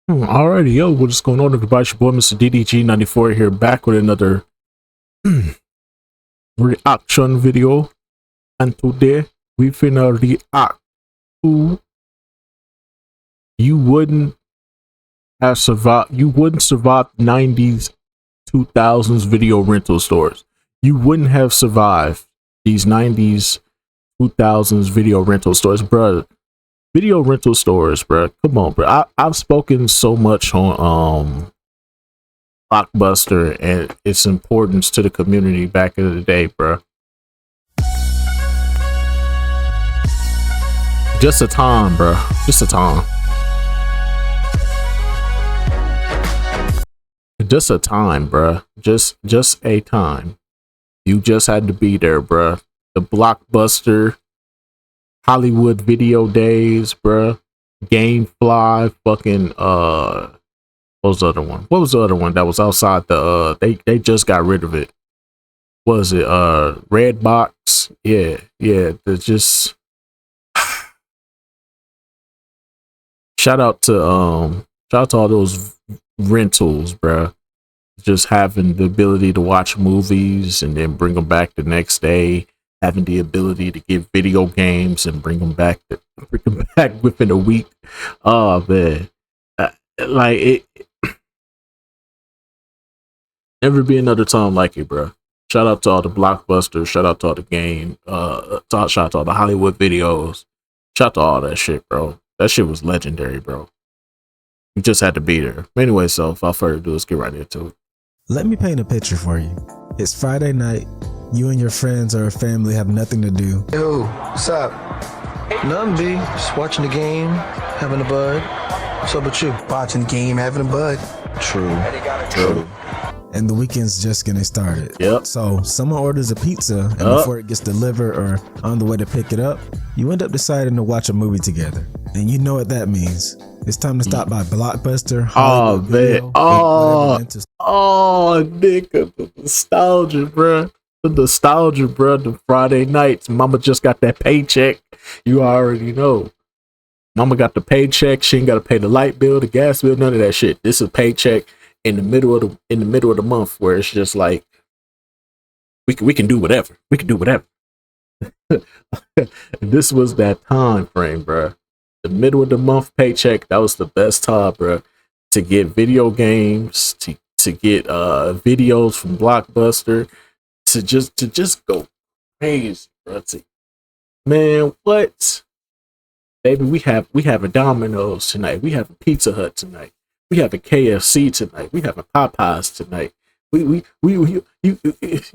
Alrighty, yo, what's going on, everybody? It's your boy, Mr. DDG94 here, back with another reaction video. And today, we finna react to you wouldn't survive 90s, 2000s video rental stores. You wouldn't have survived these 90s, 2000s video rental stores, bruh. Video rental stores, bruh. Come on, bruh. I've spoken so much on Blockbuster and its importance to the community back in the day, bro. Just a time, bro. Just a time. Just a time, bro. Just a time. You just had to be there, bro. The Blockbuster Hollywood video days, bro. Gamefly, fucking what was the other one? What was the other one that was outside the they just got rid of it. What was it Redbox? Yeah, there's just shout out to all those rentals, bruh. Just having the ability to watch movies and then bring them back the next day, having the ability to get video games and bring them back within a week. Oh man, like it never be another time like it, bro. Shout out to all the Blockbusters. Shout out to all the game. Shout out to all the Hollywood videos. Shout out to all that shit, bro. That shit was legendary, bro. You just had to be there. Anyway, so without further ado, let's get right into it. Let me paint a picture for you. It's Friday night. You and your friends or family have nothing to do. Yo, what's up? Nothing, B. Just watching the game, having a bud. What's up with you? Watching the game, having a bud. True. And the weekend's just getting started. Yep. So someone orders a pizza, and before it gets delivered or on the way to pick it up, you end up deciding to watch a movie together. And you know what that means. It's time to stop by Blockbuster. Oh man. Nigga, the nostalgia, bro. The nostalgia, bro. The Friday nights. Mama just got that paycheck. You already know. Mama got the paycheck. She ain't got to pay the light bill, the gas bill, none of that shit. This is a paycheck in the middle of the month, where it's just like we can do whatever. We can do whatever. This was that time frame, bro. The middle of the month paycheck, that was the best time, bro, to get video games, to get videos from Blockbuster, to just go crazy, bro. Man, what? Baby, we have a Domino's tonight. We have a Pizza Hut tonight. We have a KFC tonight. We have a Popeyes tonight. You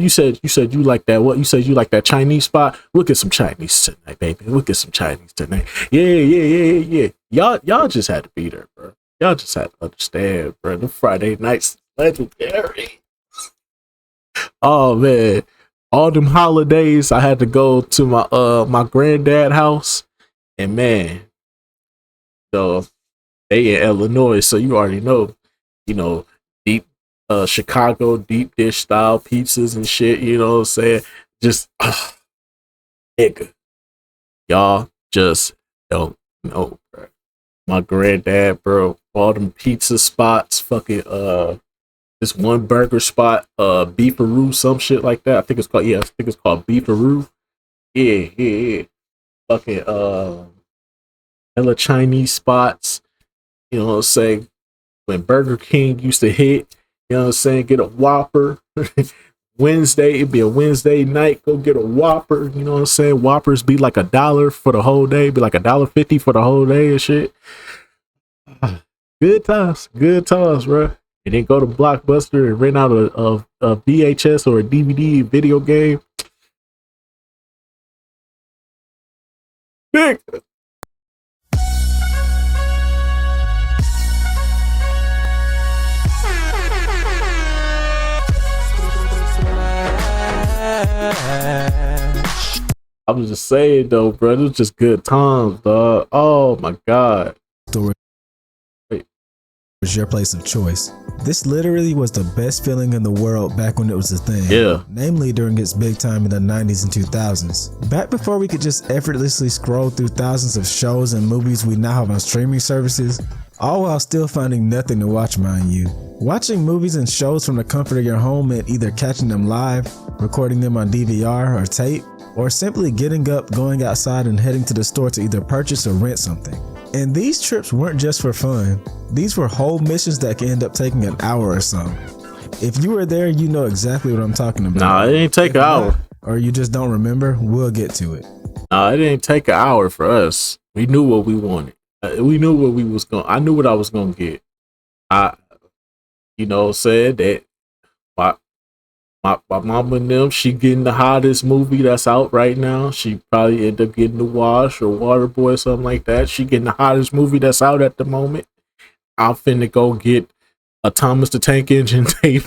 said you like that. What you said you like that Chinese spot? We'll get some Chinese tonight, baby. We'll get some Chinese tonight. Yeah. Y'all just had to be there, bro. Y'all just had to understand, bro. The Friday nights legendary. Oh man, all them holidays I had to go to my granddad house, and man, so they in Illinois, so you already know, deep Chicago deep dish style pizzas and shit, you know what I'm saying? Just nigga. Y'all just don't know, bro. My granddad, bro, all them pizza spots, fucking this one burger spot, Beefaroo, some shit like that. I think it's called Beefaroo. Yeah. Fucking hella Chinese spots. You know what I'm saying? When Burger King used to hit, you know what I'm saying? Get a Whopper. Wednesday, it'd be a Wednesday night. Go get a Whopper. You know what I'm saying? Whoppers be like $1 for the whole day. Be like $1.50 for the whole day and shit. Good times, bro. And then go to Blockbuster and rent out a VHS or a DVD video game. Big. I was just saying though, bro, it was just good times, dog. Oh my god. Story. Wait. was your place of choice. This literally was the best feeling in the world back when it was a thing. Yeah. Namely during its big time in the 90s and 2000s. Back before we could just effortlessly scroll through thousands of shows and movies we now have on streaming services, all while still finding nothing to watch, mind you. Watching movies and shows from the comfort of your home meant either catching them live, recording them on DVR or tape, or simply getting up, going outside, and heading to the store to either purchase or rent something. And these trips weren't just for fun. These were whole missions that could end up taking an hour or so. If you were there, you know exactly what I'm talking about. Nah, it ain't take an hour. Or you just don't remember, we'll get to it. Nah, it didn't take an hour for us. We knew what we wanted. We knew what we was going. I knew what I was gonna get. I, said that my mama and them, she getting the hottest movie that's out right now. She probably end up getting The Wash or Waterboy or something like that. She getting the hottest movie that's out at the moment. I'm finna go get a Thomas the Tank Engine tape.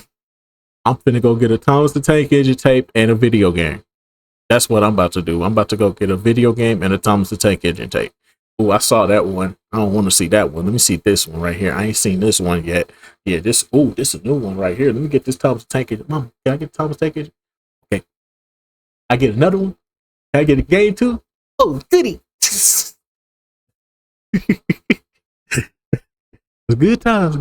I'm finna go get a Thomas the Tank Engine tape and a video game. That's what I'm about to do. I'm about to go get a video game and a Thomas the Tank Engine tape. Oh, I saw that one. I don't want to see that one. Let me see this one right here. I ain't seen this one yet. Yeah, this is a new one right here. Let me get this Thomas the Tank Engine. Mom, can I get Thomas the Tank Engine? Okay. I get another one. Can I get a game too? Oh, goody. It's good times,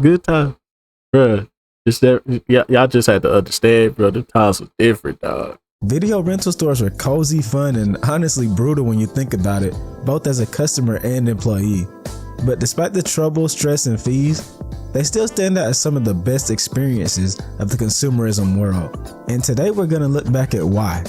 Bruh. Just that, y'all just had to understand, bro. The times was different, dog. Video rental stores were cozy, fun, and honestly brutal when you think about it, both as a customer and employee. But despite the trouble, stress, and fees, they still stand out as some of the best experiences of the consumerism world. And today we're gonna look back at why.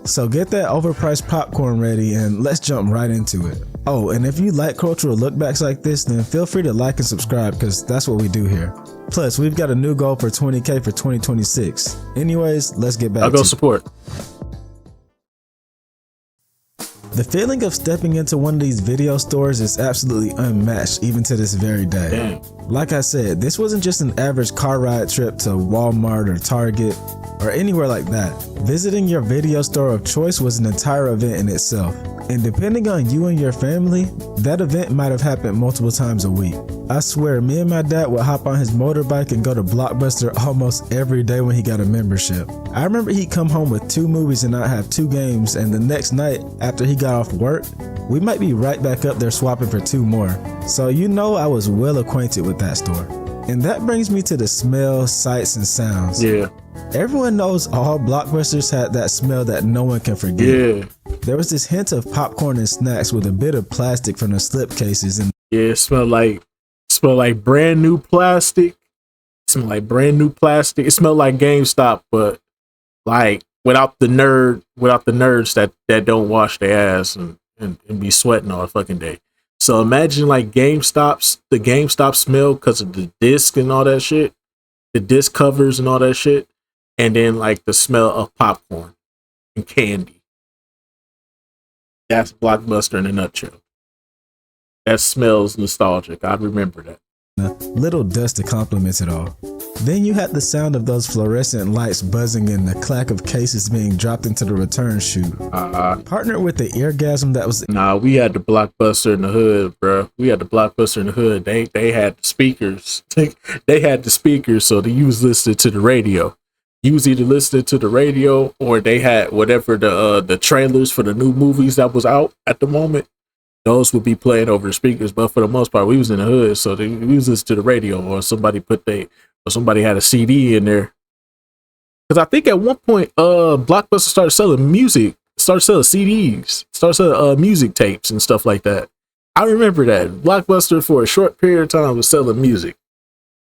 So get that overpriced popcorn ready and let's jump right into it. Oh, and if you like cultural lookbacks like this, then feel free to like and subscribe because that's what we do here. Plus, we've got a new goal for 20K for 2026. Anyways, let's get back I'll go support. The feeling of stepping into one of these video stores is absolutely unmatched even to this very day. Damn. Like I said, this wasn't just an average car ride trip to Walmart or Target or anywhere like that. Visiting your video store of choice was an entire event in itself. And depending on you and your family, that event might have happened multiple times a week. I swear, me and my dad would hop on his motorbike and go to Blockbuster almost every day when he got a membership. I remember he'd come home with 2 movies and I'd have 2 games, and the next night, after he got off work, we might be right back up there swapping for 2 more. So you know I was well acquainted with that store. And that brings me to the smells, sights, and sounds. Yeah. Everyone knows all Blockbusters had that smell that no one can forget. Yeah. There was this hint of popcorn and snacks with a bit of plastic from the slipcases. And yeah, it smelled like brand new plastic. It smelled like It smelled like GameStop, but like without the nerds that don't wash their ass and be sweating all fucking day. So imagine like the GameStop smell because of the disc and all that shit, the disc covers and all that shit, and then like the smell of popcorn and candy. That's Blockbuster in a nutshell. That smells nostalgic. I remember that. A little dust to complement it all. Then you had the sound of those fluorescent lights buzzing and the clack of cases being dropped into the return chute. Partnered with the eargasm that was... Nah, we had the Blockbuster in the hood, bro. We had the Blockbuster in the hood. They had the speakers. They had the speakers, so you was listening to the radio. You was either listening to the radio or they had whatever the trailers for the new movies that was out at the moment. Those would be playing over the speakers, but for the most part, we was in the hood, so we was listening to the radio, or somebody had a CD in there. Because I think at one point, Blockbuster started selling music, started selling CDs, started selling music tapes and stuff like that. I remember that Blockbuster for a short period of time was selling music.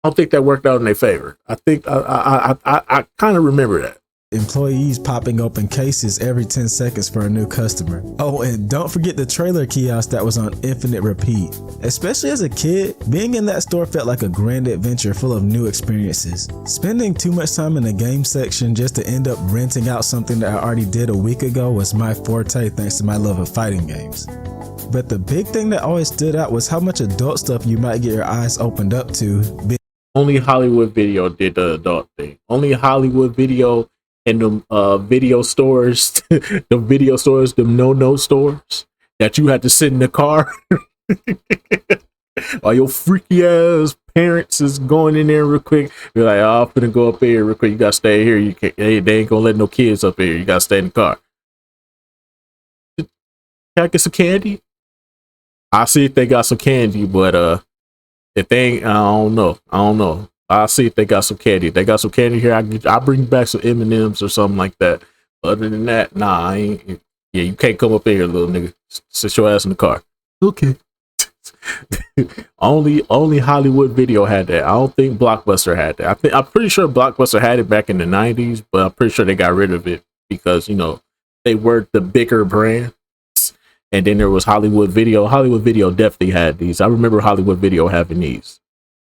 I don't think that worked out in their favor. I think I kind of remember that. Employees popping open cases every 10 seconds for a new customer. Oh, and don't forget the trailer kiosk that was on infinite repeat. Especially as a kid, being in that store felt like a grand adventure full of new experiences. Spending too much time in the game section just to end up renting out something that I already did a week ago was my forte thanks to my love of fighting games. But the big thing that always stood out was how much adult stuff you might get your eyes opened up to. Only Hollywood Video did the adult thing. Only Hollywood Video and the video stores, the no stores that you had to sit in the car while your freaky ass parents is going in there real quick. You're like, oh, I'm gonna go up here real quick. You gotta stay here. You can't. They ain't gonna let no kids up here. You gotta stay in the car. Can I get some candy? I see if they got some candy, but if they ain't, I don't know. I'll see if they got some candy. If they got some candy here, I'll bring back some M&Ms or something like that. Other than that, nah, I ain't. Yeah, you can't come up here, little nigga. Sit your ass in the car. Okay. only Hollywood Video had that. I don't think Blockbuster had that. I'm pretty sure Blockbuster had it back in the 90s, but I'm pretty sure they got rid of it because, you know, they were the bigger brand. And then there was Hollywood Video. Hollywood Video definitely had these. I remember Hollywood Video having these.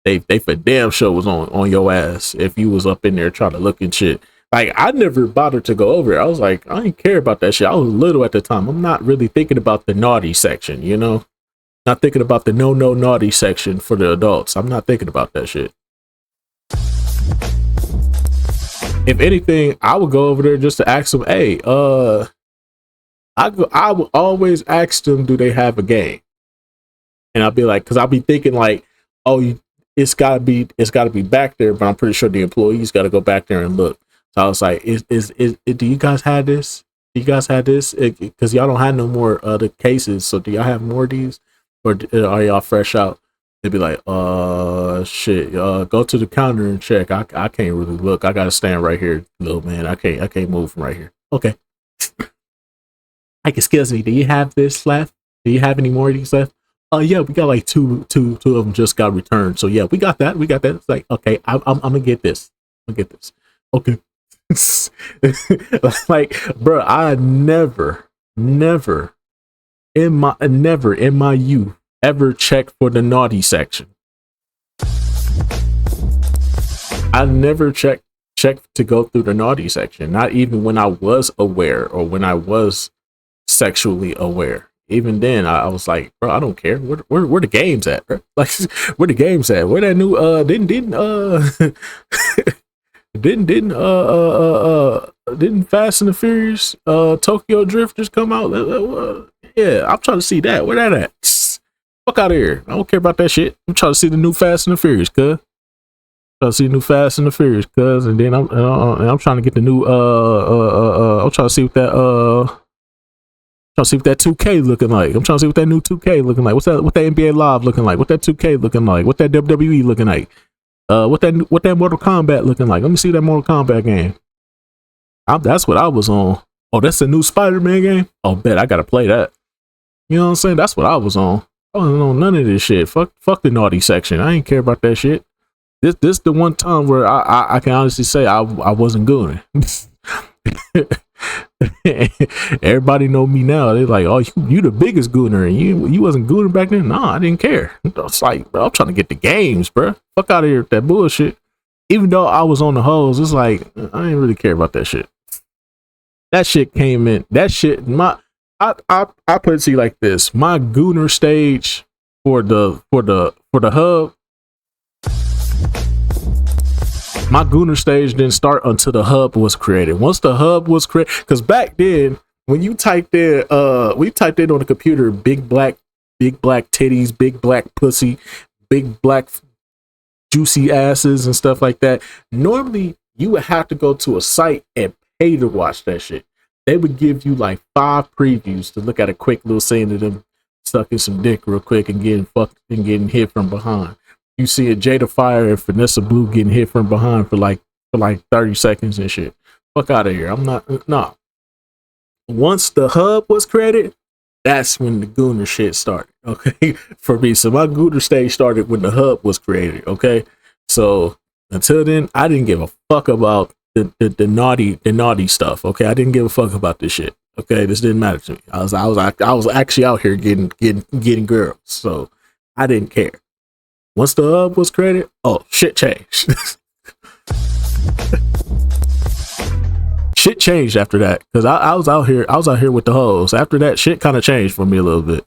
They for damn sure was on your ass if you was up in there trying to look and shit. Like, I never bothered to go over it. I was like, I didn't care about that shit. I was little at the time. I'm not really thinking about the naughty section, you know? Not thinking about the no naughty section for the adults. I'm not thinking about that shit. If anything, I would go over there just to ask them, hey, I would always ask them, do they have a game? And I'll be like, because I'll be thinking like, oh, it's gotta be back there, but I'm pretty sure the employees gotta go back there and look. So I was like, do you guys have this? Do you guys have this? Because y'all don't have no more other cases. So do y'all have more of these? Or are y'all fresh out? They'd be like, shit, go to the counter and check. I can't really look. I gotta stand right here, little man. I can't move from right here. Okay. Like, excuse me, do you have this left? Do you have any more of these left? Yeah, we got like two of them just got returned. So yeah, we got that. It's like, okay, I'm gonna get this. Okay. Like, bro, I never in my youth ever checked for the naughty section. I never checked to go through the naughty section. Not even when I was aware or when I was sexually aware. Even then, I was like, bro, I don't care. Where the games at, bro? Like, where the games at? Where that new didn't Fast and the Furious Tokyo Drift just come out? Yeah, I'm trying to see that. Where that at? Fuck out of here. I don't care about that shit. I'm trying to see the new Fast and the Furious, cuz. Trying to see the new Fast and the Furious, cuz, and then I'm trying to get the new I'm trying to see what that trying to see what that 2K looking like. I'm trying to see what that new 2K looking like. What that NBA Live looking like? What that 2K looking like? What that WWE looking like? What that Mortal Kombat looking like? Let me see that Mortal Kombat game. That's what I was on. Oh, that's a new Spider-Man game? Oh, bet I gotta play that. You know what I'm saying? That's what I was on. I wasn't on none of this shit. Fuck the naughty section. I ain't care about that shit. This the one time where I can honestly say I wasn't gooning. Everybody know me now. They're like, oh, you the biggest gooner, and you wasn't gooning back then. Nah, I didn't care. It's like, bro, I'm trying to get the games, bro. Fuck out of here with that bullshit. Even though I was on the hose, it's like I didn't really care about that shit. That shit came in. That shit, I put it to you like this: my gooner stage for the hub. My gooner stage didn't start until the hub was created. Once the hub was created, because back then, when you typed in, we typed in on the computer, big black titties, big black pussy, big black juicy asses and stuff like that. Normally, you would have to go to a site and pay to watch that shit. They would give you like 5 previews to look at a quick little scene of them sucking some dick real quick and getting fucked and getting hit from behind. You see a Jada Fire and Vanessa Blue getting hit from behind for like 30 seconds and shit. Fuck out of here. I'm not. Nah. Once the hub was created, that's when the gooner shit started. Okay, for me. So my gooner stage started when the hub was created. Okay, so until then, I didn't give a fuck about the naughty stuff. Okay, I didn't give a fuck about this shit. Okay, this didn't matter to me. I was actually out here getting girls, so I didn't care. Once the hub was created, oh, shit changed. Shit changed after that, because I was out here with the hoes. After that, shit kind of changed for me a little bit.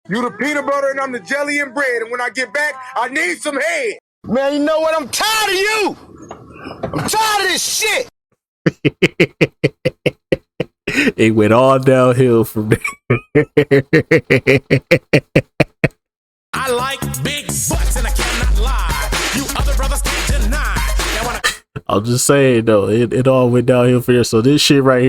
You the peanut butter and I'm the jelly and bread, and when I get back, I need some head. Man, you know what? I'm tired of you. I'm tired of this shit. It went all downhill from there. I like big butts and I cannot lie. You other brothers can't deny. I'm just saying though, it all went downhill for there. So this shit right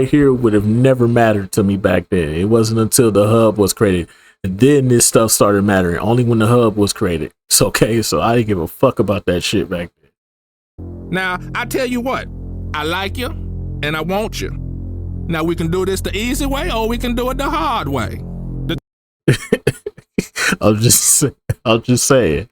here would have never mattered to me back then. It wasn't until the hub was created. And then this stuff started mattering. Only when the hub was created. So okay, so I didn't give a fuck about that shit back then. Now, I tell you what, I like you and I want you. Now we can do this the easy way or we can do it the hard way. I'm just saying.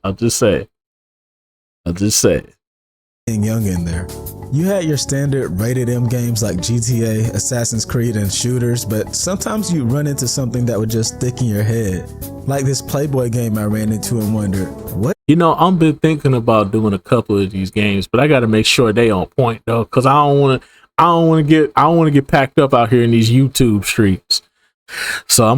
Being young in there. You had your standard rated M games like GTA, Assassin's Creed, and shooters, but sometimes you run into something that would just stick in your head. Like this Playboy game I ran into and wondered, what? You know, I've been thinking about doing a couple of these games, but I got to make sure they on point though, because I don't want to get packed up out here in these YouTube streets. So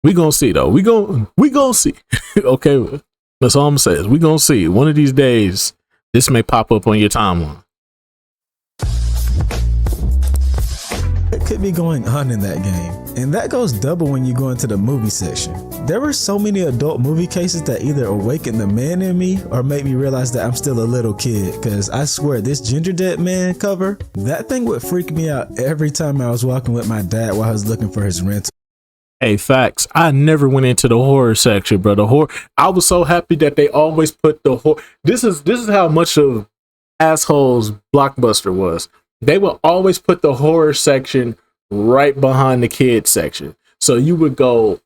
we gonna see though. We gonna see. Okay, that's all I'm saying. Is we gonna see. One of these days, this may pop up on your timeline. What could be going on in that game? And that goes double when you go into the movie section. There were so many adult movie cases that either awakened the man in me or made me realize that I'm still a little kid, cause I swear this Ginger Dead Man cover, that thing would freak me out every time I was walking with my dad while I was looking for his rental. Hey, facts. I never went into the horror section, bro. The horror. I was so happy that they always put the horror. This is how much of assholes Blockbuster was. They would always put the horror section right behind the kids section. So you would go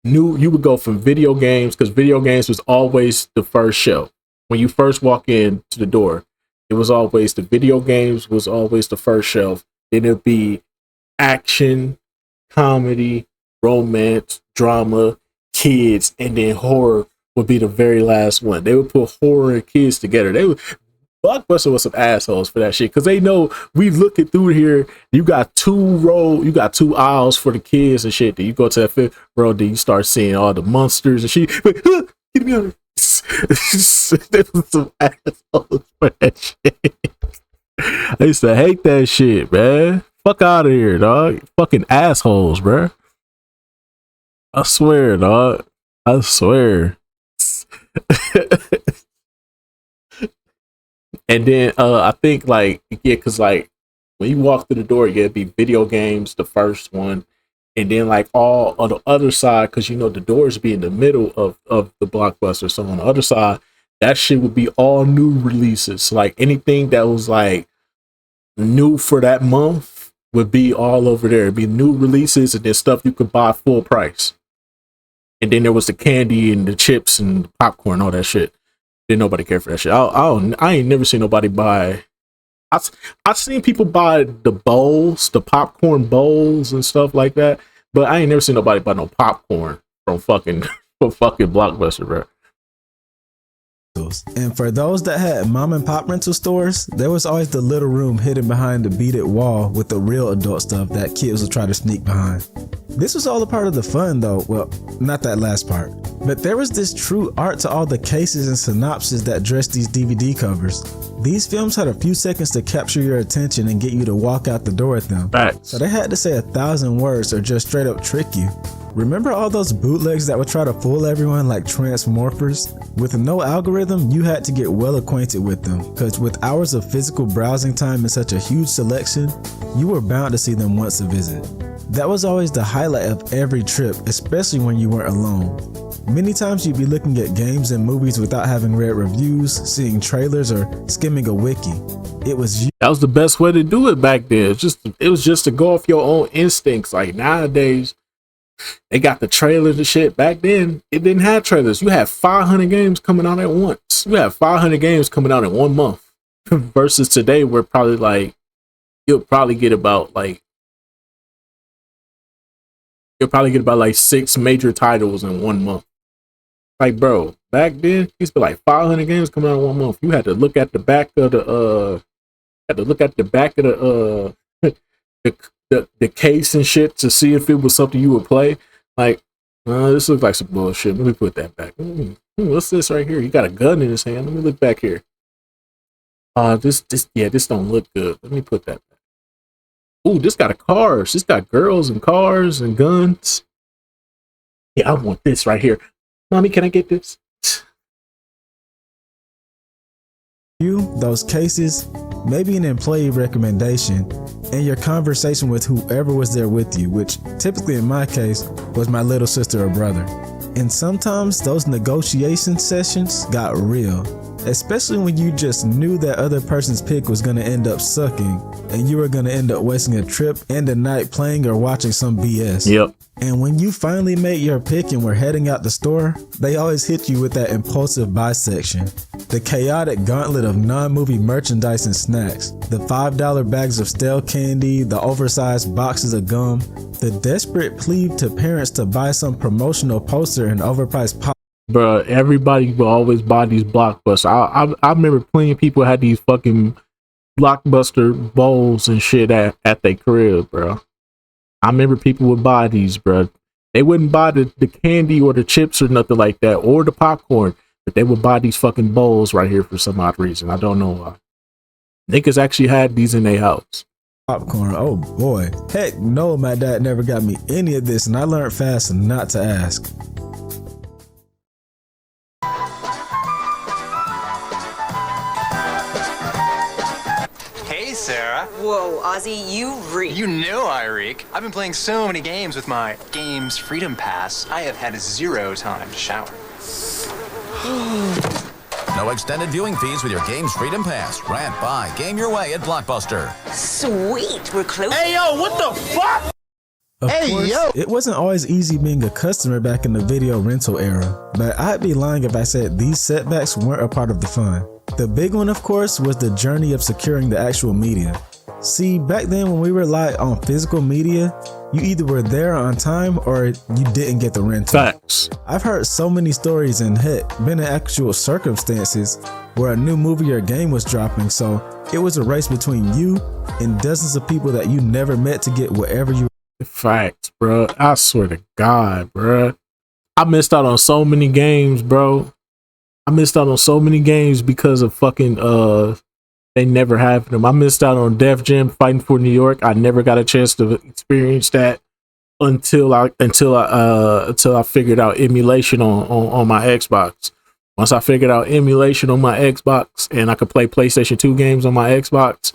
from video games, because video games was always the first show. When you first walk in to the door, it was always the video games was always the first shelf. Then it'd be action, comedy, romance, drama, kids, and then horror would be the very last one. They would put horror and kids together. Blockbuster was some assholes for that shit, because they know we looking through here. You got two aisles for the kids and shit. Then you go to that fifth row, then you start seeing all the monsters and shit. But, get me on there was some assholes for that shit. I used to hate that shit, man. Fuck out of here, dog. Fucking assholes, bro. I swear, dog. I swear. And then I think because when you walk through the door, it'd be video games, the first one, and then all on the other side, because the doors be in the middle of the Blockbuster. So on the other side, that shit would be all new releases. Like anything that was new for that month would be all over there. It'd be new releases and then stuff you could buy full price. And then there was the candy and the chips and the popcorn, all that shit. Didn't nobody care for that shit. I ain't never seen nobody buy. I've seen people buy the bowls, the popcorn bowls and stuff like that, but I ain't never seen nobody buy no popcorn from fucking Blockbuster, bro. And for those that had mom and pop rental stores, there was always the little room hidden behind the beaded wall with the real adult stuff that kids would try to sneak behind. This was all a part of the fun though, well, not that last part. But there was this true art to all the cases and synopses that dressed these DVD covers. These films had a few seconds to capture your attention and get you to walk out the door with them. Facts. So they had to say 1,000 words or just straight up trick you. Remember all those bootlegs that would try to fool everyone like Transmorphers? With no algorithm, you had to get well acquainted with them, because with hours of physical browsing time and such a huge selection, you were bound to see them once a visit. That was always the highlight of every trip, especially when you weren't alone. Many times you'd be looking at games and movies without having read reviews, seeing trailers, or skimming a wiki. That was the best way to do it back then. It was just to go off your own instincts. Like nowadays, they got the trailers and shit. Back then, it didn't have trailers. You had 500 games coming out at once. You had 500 games coming out in 1 month. Versus today, where probably you'll probably get about 6 major titles in 1 month. Bro, back then, it used to be 500 games coming out in 1 month. You had to look at the back of the case and shit to see if it was something you would play. This looks like some bullshit. Let me put that back. What's this right here? He got a gun in his hand. Let me look back here. This don't look good. Let me put that back. Ooh, this got a cars. This got girls and cars and guns. Yeah, I want this right here. Mommy, can I get this? Those cases, maybe an employee recommendation, and your conversation with whoever was there with you, which typically in my case was my little sister or brother. And sometimes those negotiation sessions got real, especially when you just knew that other person's pick was going to end up sucking and you were going to end up wasting a trip and a night playing or watching some BS. Yep. And when you finally made your pick and were heading out the store, they always hit you with that impulsive buy section. The chaotic gauntlet of non-movie merchandise and snacks. The $5 bags of stale candy, the oversized boxes of gum, the desperate plea to parents to buy some promotional poster and overpriced pop. Bro, everybody will always buy these Blockbuster. I remember plenty of people had these fucking Blockbuster bowls and shit at their crib, bro. I remember people would buy these, bro. They wouldn't buy the candy or the chips or nothing like that, or the popcorn, but they would buy these fucking bowls right here for some odd reason. I don't know why. Niggas actually had these in their house. Popcorn, oh boy. Heck no, my dad never got me any of this, and I learned fast not to ask. Hey, Sarah. Whoa, Ozzy, you reek. You know I reek. I've been playing so many games with my Games Freedom Pass, I have had 0 time to shower. No extended viewing fees with your Games Freedom Pass. Rant, buy, game your way at Blockbuster. Sweet, we're close. Hey, yo, what the fuck? Of course, it wasn't always easy being a customer back in the video rental era, but I'd be lying if I said these setbacks weren't a part of the fun. The big one, of course, was the journey of securing the actual media. See, back then when we relied on physical media, you either were there on time or you didn't get the rental. Facts. I've heard so many stories and heck, been in actual circumstances where a new movie or game was dropping, so it was a race between you and dozens of people that you never met to get whatever you. Facts, bro. I swear to God, bro. I missed out on so many games, bro. I missed out on so many games because of fucking they never having them. I missed out on Def Jam Fighting for New York. I never got a chance to experience that until I figured out emulation on my Xbox. Once I figured out emulation on my Xbox and I could play PlayStation 2 games on my Xbox,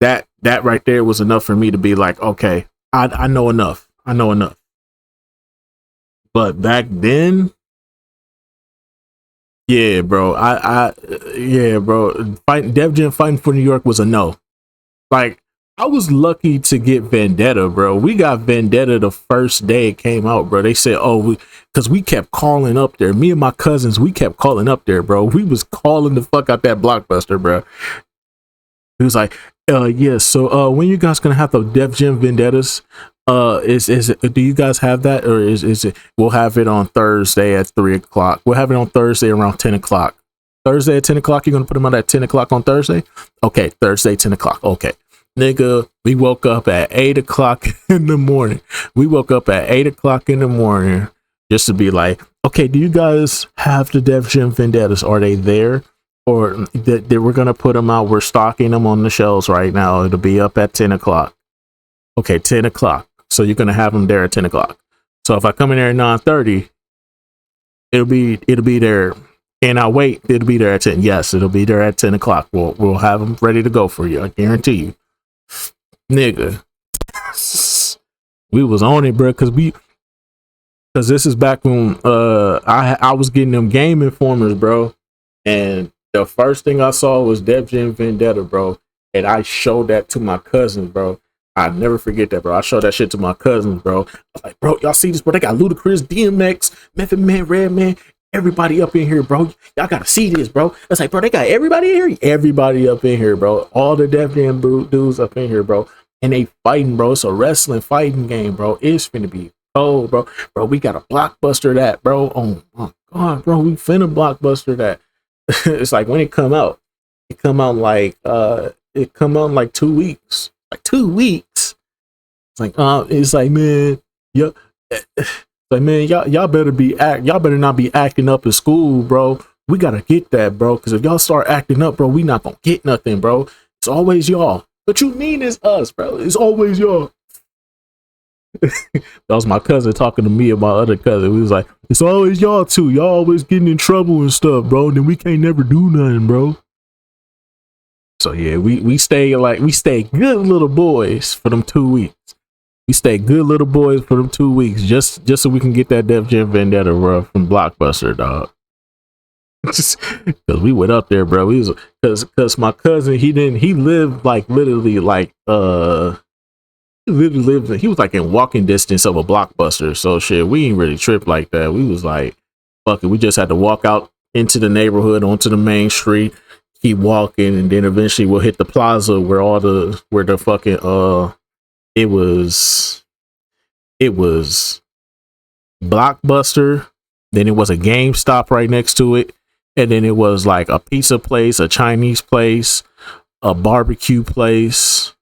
that right there was enough for me to be like, okay, I know enough. I know enough. But back then, yeah, bro. Yeah, bro. Def Jam Fighting for New York was a no. Like, I was lucky to get Vendetta, bro. We got Vendetta the first day it came out, bro. They said, oh, because we kept calling up there. Me and my cousins, we kept calling up there, bro. We was calling the fuck out that Blockbuster, bro. He was like, yeah, so when you guys gonna have the Def Jam Vendettas? Is it, do you guys have that, or is it, we'll have it on Thursday at 3 o'clock. We'll have it on Thursday around 10 o'clock. Thursday at 10 o'clock, you're gonna put them out at 10 o'clock on Thursday? Okay, Thursday, 10 o'clock. Okay. Nigga, we woke up at 8 o'clock in the morning. We woke up at 8 o'clock in the morning just to be like, okay, do you guys have the Def Jam Vendettas? Are they there? Or that we're gonna put them out. We're stocking them on the shelves right now. It'll be up at 10 o'clock. Okay, 10 o'clock. So you're gonna have them there at 10 o'clock. So if I come in there at 9:30, it'll be there. And I wait, it'll be there at 10. Yes, it'll be there at 10 o'clock. We'll have them ready to go for you. I guarantee you, nigga. We was on it, bro, because this is back when I was getting them Game Informers, bro, and the first thing I saw was Def Jam Vendetta, bro, and I showed that to my cousins, bro. I never forget that, bro. I showed that shit to my cousins, bro. I was like, bro, y'all see this, bro? They got Ludacris, DMX, Method Man, Redman, everybody up in here, bro. Y'all gotta see this, bro. It's like, bro, they got everybody in here. Everybody up in here, bro. All the Def Jam dudes up in here, bro. And they fighting, bro. It's a wrestling fighting game, bro. It's finna be cold, bro. Bro, we got a Blockbuster that, bro. Oh my God, bro. We finna Blockbuster that. It's like when it come out like 2 weeks. Like 2 weeks. It's like, man, yeah. Like, man, y'all better not be acting up in school, bro. We gotta get that, bro. Because if y'all start acting up, bro, we not gonna get nothing, bro. It's always y'all. What you mean it's us, bro? It's always y'all. That was my cousin talking to me and my other cousin. We was like, it's always y'all two. Y'all always getting in trouble and stuff, bro. Then we can't never do nothing, bro. So yeah, we stay good little boys for them 2 weeks. We stay good little boys for them 2 weeks, just so we can get that Def Jam Vendetta, bro, from Blockbuster, dog. Because we went up there, bro. We was because my cousin he lived like literally like he was like in walking distance of a Blockbuster. So shit, we ain't really tripped like that. We was like, fuck it, we just had to walk out into the neighborhood onto the main street, keep walking, and then eventually we'll hit the plaza where the fucking it was Blockbuster, then it was a GameStop right next to it, and then it was like a pizza place, a Chinese place, a barbecue place,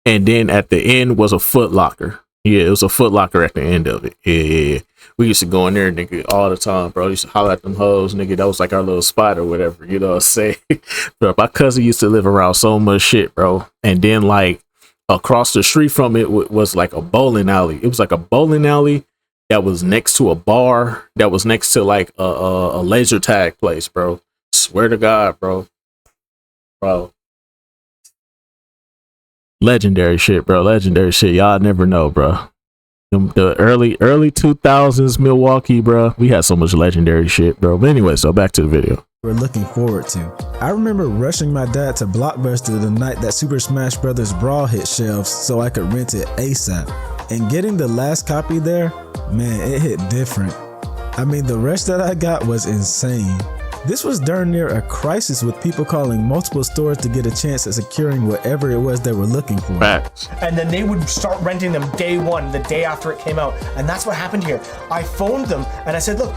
and then at the end was a Foot Locker. Yeah, it was a Foot Locker at the end of it. Yeah. We used to go in there, nigga, all the time, bro. Used to holler at them hoes, nigga. That was like our little spot or whatever, you know what I'm saying? Bro, my cousin used to live around so much shit, bro. And then like across the street from it was like a bowling alley. It was like a bowling alley that was next to a bar that was next to like a laser tag place, bro. Swear to God, bro. Legendary shit, bro. Legendary shit. Y'all never know, bro. The early 2000s Milwaukee, bro. We had so much legendary shit, bro. But anyway, so back to the video. We're looking forward to. I remember rushing my dad to Blockbuster the night that Super Smash Bros. Brawl hit shelves so I could rent it ASAP. And getting the last copy there, man, it hit different. I mean, the rush that I got was insane. This was darn near a crisis with people calling multiple stores to get a chance at securing whatever it was they were looking for. Facts. And then they would start renting them day one, the day after it came out. And that's what happened here. I phoned them and I said, look,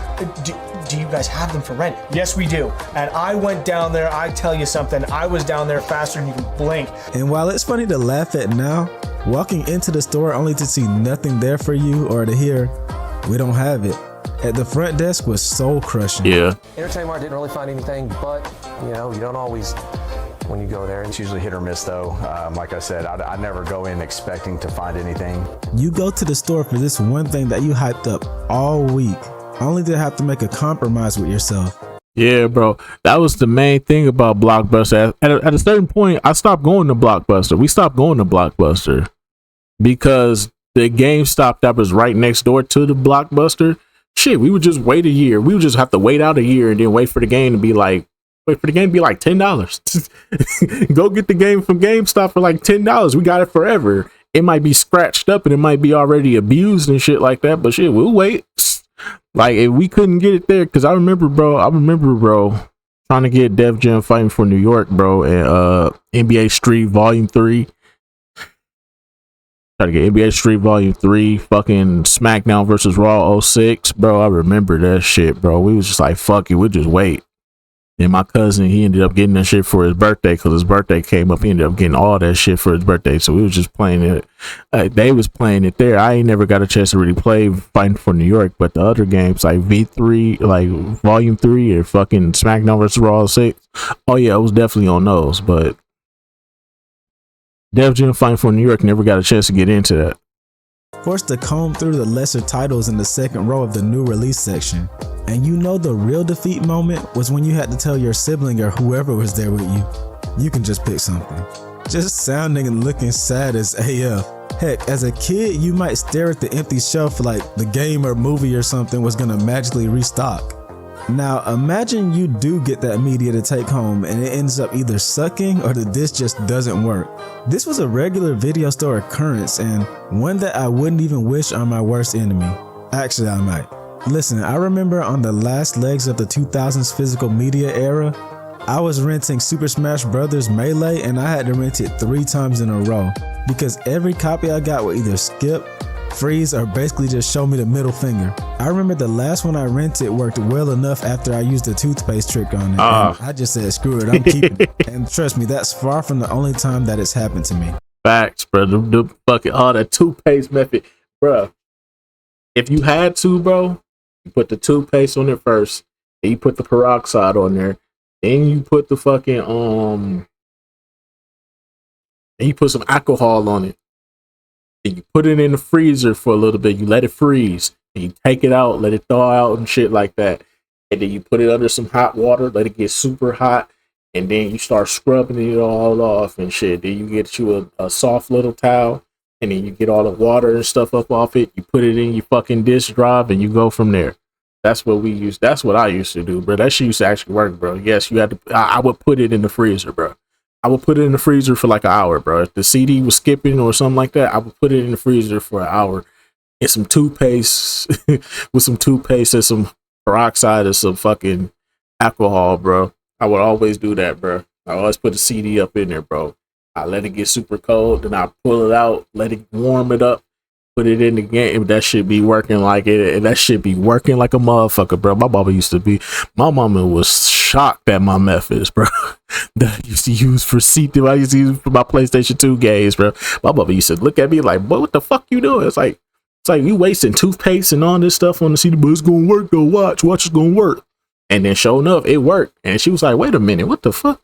do you guys have them for rent? Yes, we do. And I went down there. I tell you something, I was down there faster than you can blink. And while it's funny to laugh at now, walking into the store only to see nothing there for you or to hear, we don't have it, at the front desk was soul crushing. Yeah. Entertainment Mart didn't really find anything, but you don't always, when you go there. It's usually hit or miss though. Like I said, I never go in expecting to find anything. You go to the store for this one thing that you hyped up all week, only to have to make a compromise with yourself. Yeah, bro. That was the main thing about Blockbuster. At a certain point, I stopped going to Blockbuster. We stopped going to Blockbuster because the GameStop that was right next door to the Blockbuster, shit, we would just wait a year. We would just have to wait out a year and then wait for the game to be like $10. Go get the game from GameStop for like $10. We got it forever. It might be scratched up and it might be already abused and shit like that, but shit, we'll wait. Like if we couldn't get it there, because I remember, bro, trying to get Def Jam Fighting for New York, bro, and NBA Street Volume 3. Try to get NBA Street Volume 3, fucking SmackDown versus Raw 06, bro. I remember that shit, bro. We was just like, fuck it, we'll just wait. And my cousin, he ended up getting that shit for his birthday because his birthday came up. He ended up getting all that shit for his birthday. So we was just playing it. They was playing it there. I ain't never got a chance to really play Fighting for New York, but the other games like V3, like Volume 3 or fucking SmackDown versus Raw 06. Oh yeah, I was definitely on those, but Def Jam Fighting for New York never got a chance to get into that. Forced to comb through the lesser titles in the second row of the new release section. And you know the real defeat moment was when you had to tell your sibling or whoever was there with you, you can just pick something. Just sounding and looking sad as AF. Heck, as a kid, you might stare at the empty shelf like the game or movie or something was gonna magically restock. Now imagine you do get that media to take home and it ends up either sucking or the disc just doesn't work. This was a regular video store occurrence and one that I wouldn't even wish on my worst enemy. Actually, I might. Listen, I remember on the last legs of the 2000s physical media era, I was renting Super Smash Bros. Melee and I had to rent it 3 times in a row because every copy I got would either skip, freeze, or basically just show me the middle finger. I remember the last one I rented worked well enough after I used the toothpaste trick on it. I just said, screw it, I'm keeping it. And trust me, that's far from the only time that it's happened to me. Facts, bro. The fucking all that toothpaste method, bro. If you had to, bro, you put the toothpaste on it first, then you put the peroxide on there, then you put the fucking and you put some alcohol on it. And you put it in the freezer for a little bit. You let it freeze, and you take it out, let it thaw out and shit like that. And then you put it under some hot water, let it get super hot, and then you start scrubbing it all off and shit. Then you get you a soft little towel, and then you get all the water and stuff up off it. You put it in your fucking disk drive, and you go from there. That's what we use. That's what I used to do, bro. That shit used to actually work, bro. Yes, you had to. I would put it in the freezer, bro. I would put it in the freezer for like an hour, bro. If the CD was skipping or something like that, I would put it in the freezer for an hour. And some toothpaste with some toothpaste and some peroxide and some fucking alcohol, bro. I would always do that, bro. I always put the CD up in there, bro. I let it get super cold, then I pull it out, let it warm it up, put it in the game. That should be working like it, and that should be working like a motherfucker, bro. My mama was shocked at my methods, bro. That I used to use for I used to use for my PlayStation 2 games, bro. My mama used to look at me like, "Boy, what the fuck you doing?" It's like you wasting toothpaste and all this stuff on the CD, but it's gonna work though. Watch it's gonna work. And then sure enough, it worked. And she was like, "Wait a minute, what the fuck?"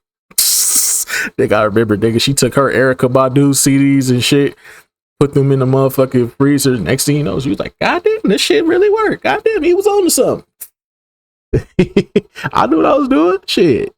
Nigga, I remember, nigga, she took her Erykah Badu CDs and shit, put them in the motherfucking freezer. Next thing you know, she was like, "God damn, this shit really worked. God damn, he was on to something." I knew what I was doing. Shit.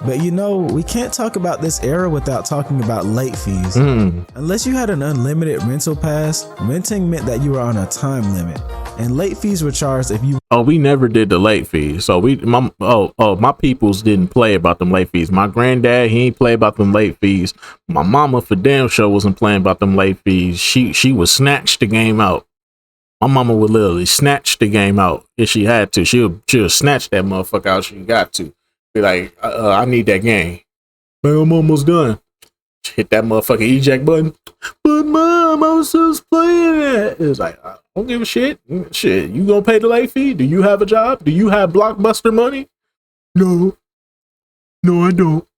But you know, we can't talk about this era without talking about late fees. Unless you had an unlimited rental pass, renting meant that you were on a time limit, and late fees were charged if you. Oh, we never did the late fees. So my peoples didn't play about them late fees. My granddad, he ain't play about them late fees. My mama for damn sure wasn't playing about them late fees. She would snatch the game out. My mama would literally snatch the game out if she had to. She'll snatch that motherfucker out. She got to be like, I need that game. Man, I'm almost done. Hit that motherfucking eject button. But mom, I was just playing it. It's like, I don't give a shit. Shit, you gonna pay the late fee? Do you have a job? Do you have Blockbuster money? No, I don't.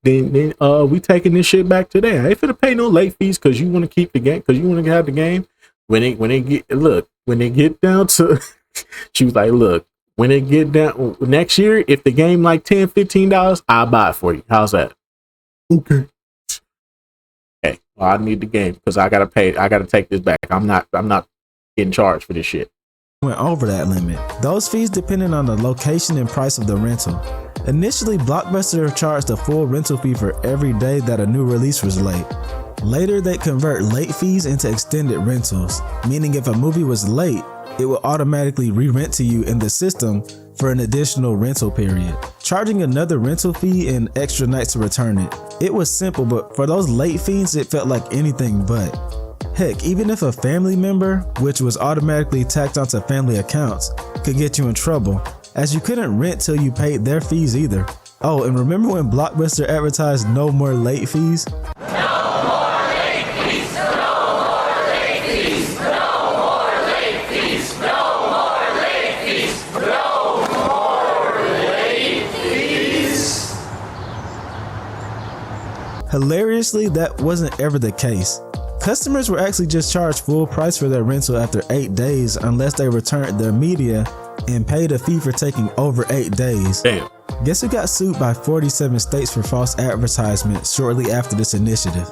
Then we taking this shit back today. I ain't finna pay no late fees because you want to keep the game, because you want to have the game. When they get down to, she was like, look, when they get down next year, if the game like $10, $15, I'll buy it for you. How's that? Okay. Well, I need the game because I gotta pay. I gotta take this back. I'm not getting charged for this shit. Went over that limit. Those fees depended on the location and price of the rental. Initially, Blockbuster charged a full rental fee for every day that a new release was late. Later, they convert late fees into extended rentals, meaning if a movie was late, it will automatically re-rent to you in the system for an additional rental period, charging another rental fee and extra nights to return it. It was simple, but for those late fees, it felt like anything but. Heck, even if a family member, which was automatically tacked onto family accounts, could get you in trouble, as you couldn't rent till you paid their fees either. Oh, and remember when Blockbuster advertised no more late fees? Hilariously, that wasn't ever the case. Customers were actually just charged full price for their rental after 8 days unless they returned their media and paid a fee for taking over 8 days. Damn. Guess who got sued by 47 states for false advertisement shortly after this initiative?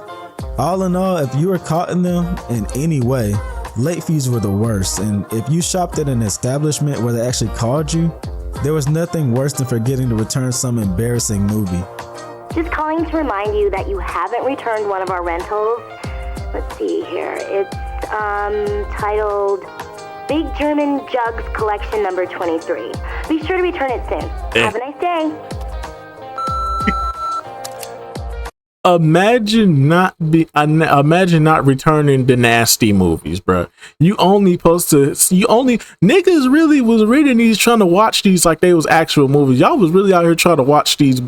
All in all, if you were caught in them in any way, late fees were the worst, and if you shopped at an establishment where they actually called you, there was nothing worse than forgetting to return some embarrassing movie. Just calling to remind you that you haven't returned one of our rentals. Let's see here. It's titled Big German Jugs Collection Number 23. Be sure to return it soon. Have a nice day. Imagine not returning the nasty movies, bro. Niggas really was reading these, trying to watch these like they was actual movies. Y'all was really out here trying to watch these.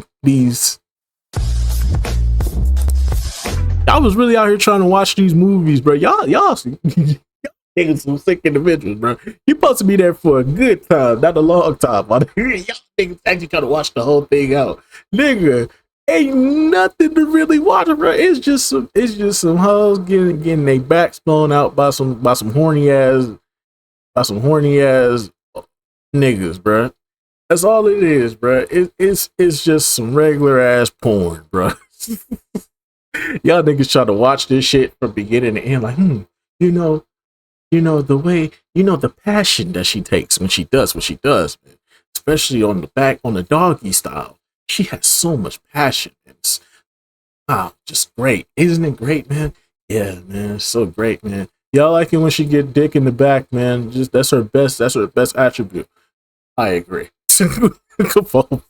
I was really out here trying to watch these movies, bro. Y'all niggas some sick individuals, bro. You supposed to be there for a good time, not a long time. Y'all niggas actually trying to watch the whole thing out. Nigga, ain't nothing to really watch, bro. It's just some hoes getting their backs blown out by some horny ass niggas, bro. That's all it is, bro. It's just some regular ass porn, bro. Y'all niggas try to watch this shit from beginning to end, like, you know, the way, the passion that she takes when she does what she does, man. Especially on the doggy style. She has so much passion. It's just great. Isn't it great, man? Yeah, man, it's so great, man. Y'all like it when she get dick in the back, man. Just that's her best attribute. I agree. Come on.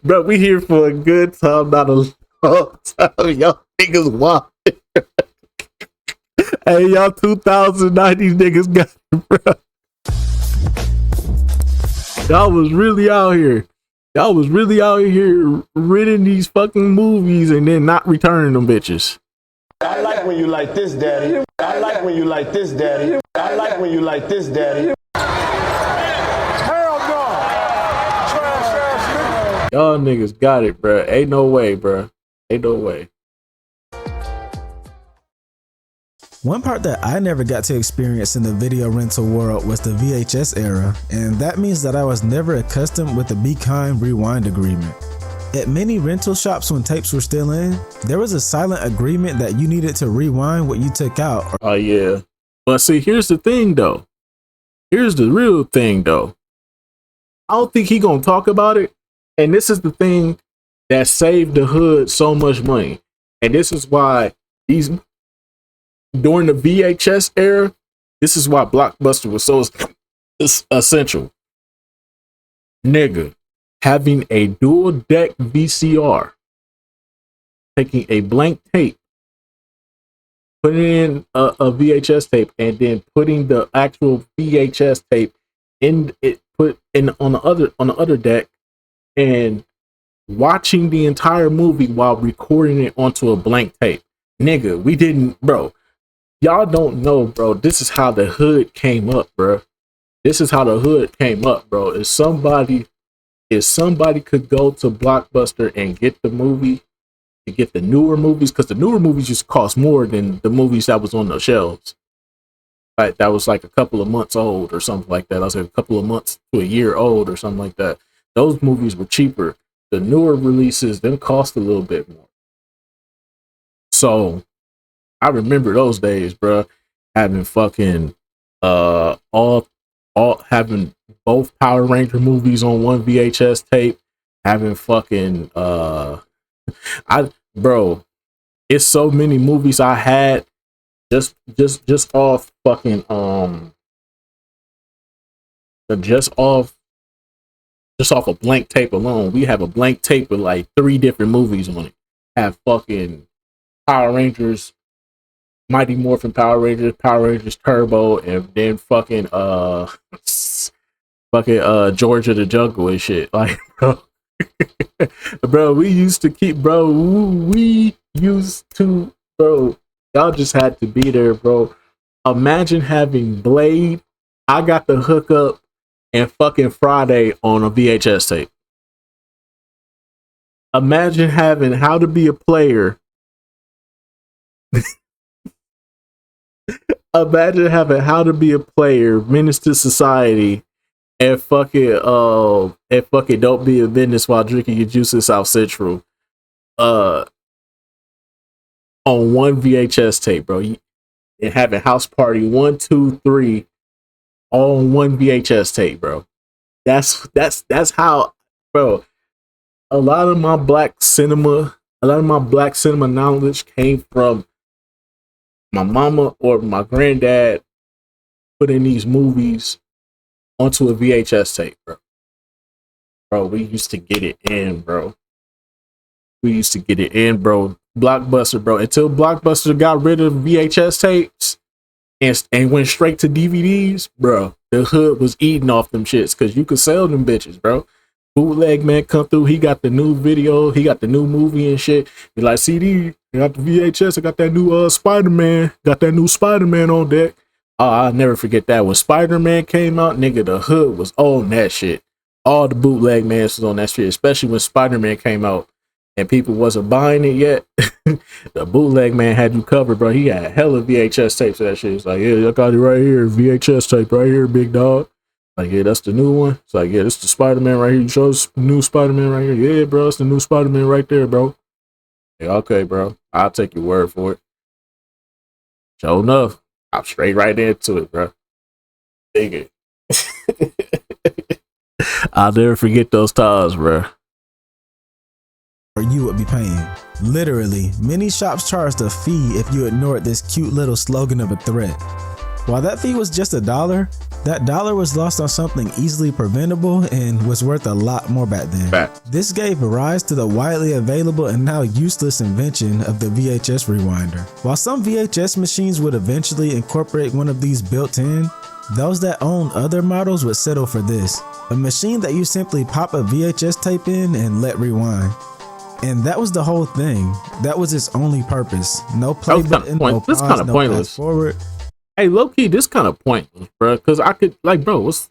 Bro, we here for a good time, not a long time. Y'all niggas wild. Hey, y'all 2090 niggas got it, bro. Y'all was really out here. Y'all was really out here renting these fucking movies and then not returning them bitches. I like when you like this, daddy. I like when you like this, daddy. I like when you like this, daddy. Hell no. Trash ass nigga. Y'all niggas got it, bro. Ain't no way, bro. Ain't no way. One part that I never got to experience in the video rental world was the VHS era, and that means that I was never accustomed with the Be Kind Rewind agreement. At many rental shops when tapes were still in, there was a silent agreement that you needed to rewind what you took out. Oh yeah. But see, here's the thing though. Here's the real thing though. I don't think he gonna talk about it. And this is the thing that saved the hood so much money. And this is why during the VHS era, this is why Blockbuster was so essential. Nigga, having a dual deck VCR, taking a blank tape, putting in a VHS tape, and then putting the actual VHS tape on the other deck, and watching the entire movie while recording it onto a blank tape. Nigga, we didn't, bro. Y'all don't know, bro. This is how the hood came up, bro. This is how the hood came up, bro. If somebody could go to Blockbuster and get the movie, to get the newer movies, because the newer movies just cost more than the movies that was on the shelves. Right, that was like a couple of months old or something like that. I was like a couple of months to a year old or something like that. Those movies were cheaper. The newer releases, them cost a little bit more. So I remember those days, bro. Having fucking all having both Power Ranger movies on one VHS tape. Having fucking it's so many movies I had just off fucking just off a blank tape alone. We have a blank tape with like 3 different movies on it. Have fucking Power Rangers, Mighty Morphin Power Rangers Turbo, and then fucking George of the Jungle and shit. Like, bro, bro, we used to, bro, y'all just had to be there, bro. Imagine having Blade, I Got the Hookup, and fucking Friday on a VHS tape. Imagine having How to Be a Player. Imagine having How to Be a Player, Menace to Society, and fucking Don't Be a Business While Drinking Your Juice in South Central. On one VHS tape, bro. And having House Party 1, 2, 3 all on one VHS tape, bro. That's how, bro. A lot of my black cinema knowledge came from my mama or my granddad putting these movies onto a VHS tape, bro. Bro, we used to get it in, bro. Blockbuster, bro. Until Blockbuster got rid of VHS tapes and went straight to DVDs, bro. The hood was eating off them shits because you could sell them bitches, bro. Bootleg man come through, he got the new video, he got the new movie and shit. He like, CD, I got the VHS, I got that new Spider-Man, on deck. I'll never forget that. When Spider-Man came out, nigga, the hood was on that shit. All the bootleg mans was on that shit, especially when Spider-Man came out and people wasn't buying it yet. The bootleg man had you covered, bro. He had hella VHS tapes of that shit. It's like, yeah, I got it right here, VHS tape right here, big dog. Like, yeah, that's the new one. It's like, yeah, this is the Spider-Man right here. You show us the new Spider-Man right here. Yeah, bro, it's the new Spider-Man right there, bro. Yeah, okay, bro. I'll take your word for it. Sure enough, I'm straight right into it, bro. Dig it. I'll never forget those times, bro. Or you would be paying. Literally, many shops charged a fee if you ignored this cute little slogan of a threat. While that fee was just $1, that dollar was lost on something easily preventable and was worth a lot more back then. This gave rise to the widely available and now useless invention of the VHS rewinder. While some VHS machines would eventually incorporate one of these built in, those that owned other models would settle for this, a machine that you simply pop a VHS tape in and let rewind. And that was the whole thing. That was its only purpose. No play button, no pause, no fast forward. Hey, low key, this kind of pointless, bro. Because I could, like, bro, what's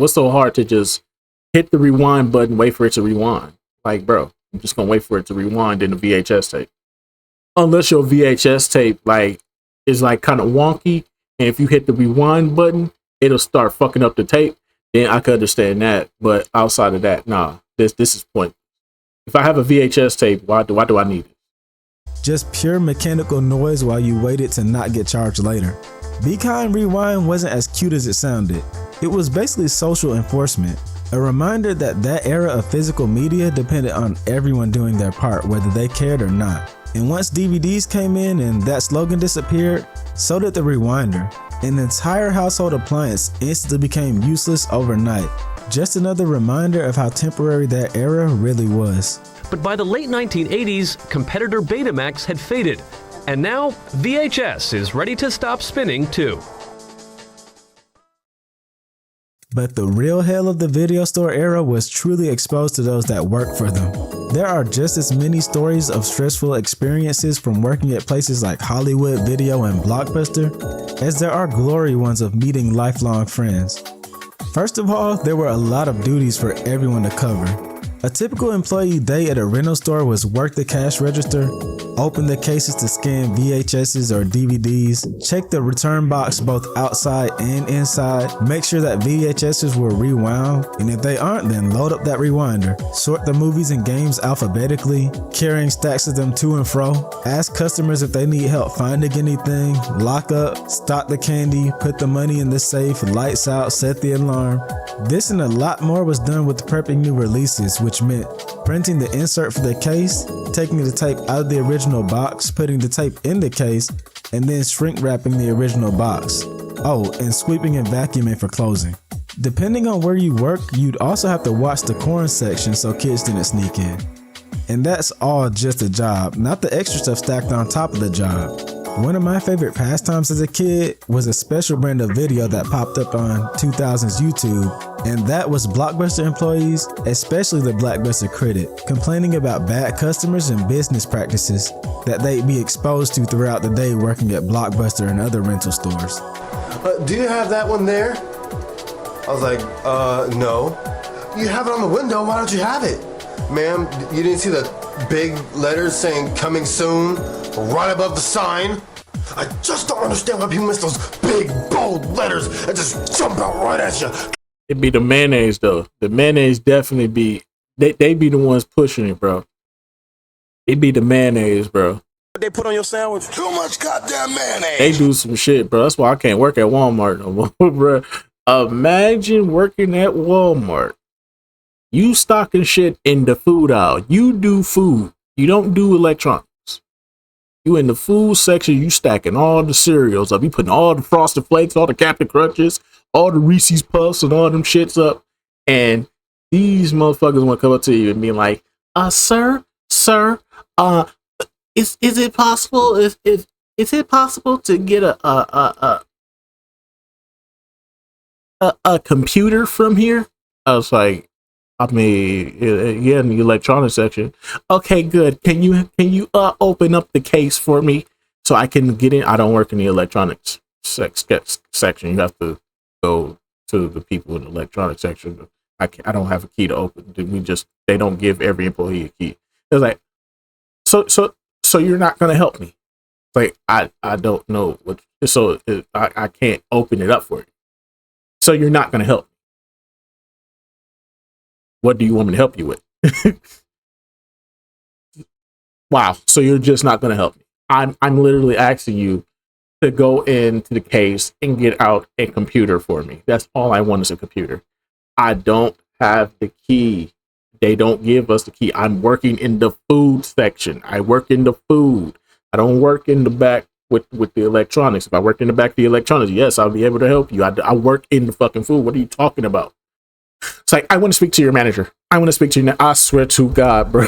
so hard to just hit the rewind button, wait for it to rewind? Like, bro, I'm just gonna wait for it to rewind in the VHS tape. Unless your VHS tape like is like kind of wonky, and if you hit the rewind button, it'll start fucking up the tape. Then I could understand that. But outside of that, nah, this is pointless. If I have a VHS tape, why do I need it? Just pure mechanical noise while you waited to not get charged later. Be Kind Rewind wasn't as cute as it sounded. It was basically social enforcement, a reminder that that era of physical media depended on everyone doing their part, whether they cared or not. And once DVDs came in and that slogan disappeared, so did the rewinder. An entire household appliance instantly became useless overnight. Just another reminder of how temporary that era really was. But by the late 1980s, competitor Betamax had faded, and now VHS is ready to stop spinning too. But the real hell of the video store era was truly exposed to those that work for them. There are just as many stories of stressful experiences from working at places like Hollywood Video and Blockbuster as there are glory ones of meeting lifelong friends. First of all, there were a lot of duties for everyone to cover. A typical employee day at a rental store was work the cash register, open the cases to scan VHSs or DVDs, check the return box both outside and inside, make sure that VHSs were rewound, and if they aren't, then load up that rewinder, sort the movies and games alphabetically, carrying stacks of them to and fro, ask customers if they need help finding anything, lock up, stock the candy, put the money in the safe, lights out, set the alarm. This and a lot more was done with prepping new releases, which meant printing the insert for the case, taking the tape out of the original box, putting the tape in the case, and then shrink wrapping the original box. Oh, and sweeping and vacuuming for closing. Depending on where you work, you'd also have to watch the corn section so kids didn't sneak in. And that's all just a job, not the extra stuff stacked on top of the job. One of my favorite pastimes as a kid was a special brand of video that popped up on 2000s YouTube, and that was Blockbuster employees, especially the Blockbuster critic, complaining about bad customers and business practices that they'd be exposed to throughout the day working at Blockbuster and other rental stores. Do you have that one there? I was like, no. You have it on the window, why don't you have it? Ma'am, you didn't see the big letters saying coming soon right above the sign? I just don't understand why people miss those big bold letters that just jump out right at you. It'd be the mayonnaise though. The mayonnaise definitely be they be the ones pushing it, bro. It be the mayonnaise, bro. What they put on your sandwich? Too much goddamn mayonnaise. They do some shit, bro. That's why I can't work at Walmart no more, bro. Imagine working at Walmart. You stocking shit in the food aisle. You do food. You don't do electronics. You in the food section, you stacking all the cereals up. You putting all the Frosted Flakes, all the Captain Crunches, all the Reese's Puffs and all them shits up. And these motherfuckers want to come up to you and be like, sir, is it possible? Is it possible to get a computer from here? I was like, I mean, yeah, in the electronics section. Okay, good. Can you open up the case for me so I can get in? I don't work in the electronics section. You have to go to the people in the electronics section. I don't have a key to open. They don't give every employee a key. It's like, so you're not gonna help me? Like, I don't know what. So I can't open it up for you. So you're not gonna help me. What do you want me to help you with? Wow. So you're just not going to help me. I'm literally asking you to go into the case and get out a computer for me. That's all I want is a computer. I don't have the key. They don't give us the key. I'm working in the food section. I work in the food. I don't work in the back with the electronics. If I worked in the back of the electronics, yes, I'll be able to help you. I work in the fucking food. What are you talking about? It's like, I want to speak to your manager. I want to speak to you. I swear to God, bro.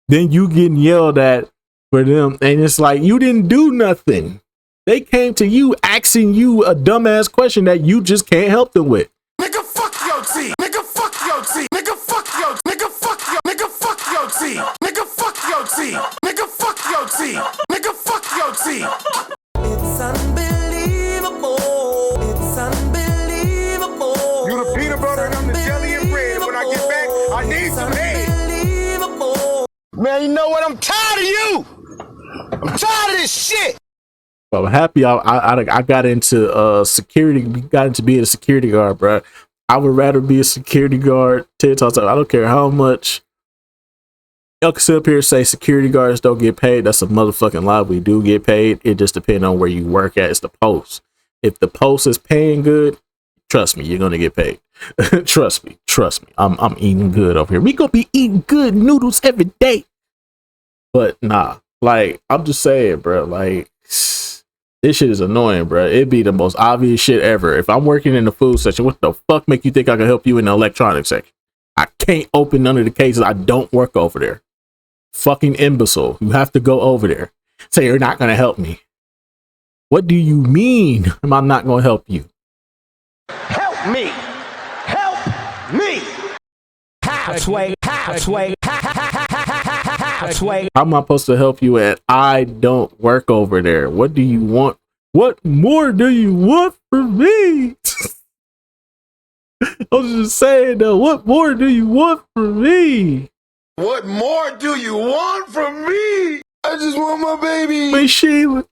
Then you getting yelled at for them. And it's like, you didn't do nothing. They came to you asking you a dumbass question that you just can't help them with. Nigga, fuck your T. Nigga, fuck your T. Nigga, fuck your. Nigga, fuck your. Nigga, fuck your T. Nigga, fuck your T. Nigga, fuck your T. Nigga, fuck your T. It's unbelievable. It's unbelievable. You the peanut butter and I'm the jelly and bread. When I get back, I need some head. Man, you know what? I'm tired of you. I'm tired of this shit. Well, I'm happy I got into security. Got into being a security guard, bro. I would rather be a security guard 10 times. I don't care how much y'all can sit up here and say security guards don't get paid. That's a motherfucking lie. We do get paid. It just depends on where you work at. It's the post. If the post is paying good, trust me, you're gonna get paid. Trust me. I'm eating good over here. We gonna be eating good noodles every day. But nah, like, I'm just saying, bro, like, this shit is annoying, bro. It'd be the most obvious shit ever. If I'm working in the food section, what the fuck make you think I can help you in the electronics section? I can't open none of the cases. I don't work over there. Fucking imbecile. You have to go over there. Say you're not gonna help me. What do you mean I'm not gonna help you? Help me. Help me. How, Sway? How, Sway? How, Sway? How am I supposed to help you and I don't work over there? What do you want? What more do you want from me? I was just saying though, what more do you want from me? What more do you want from me? I just want my baby. My Sheila.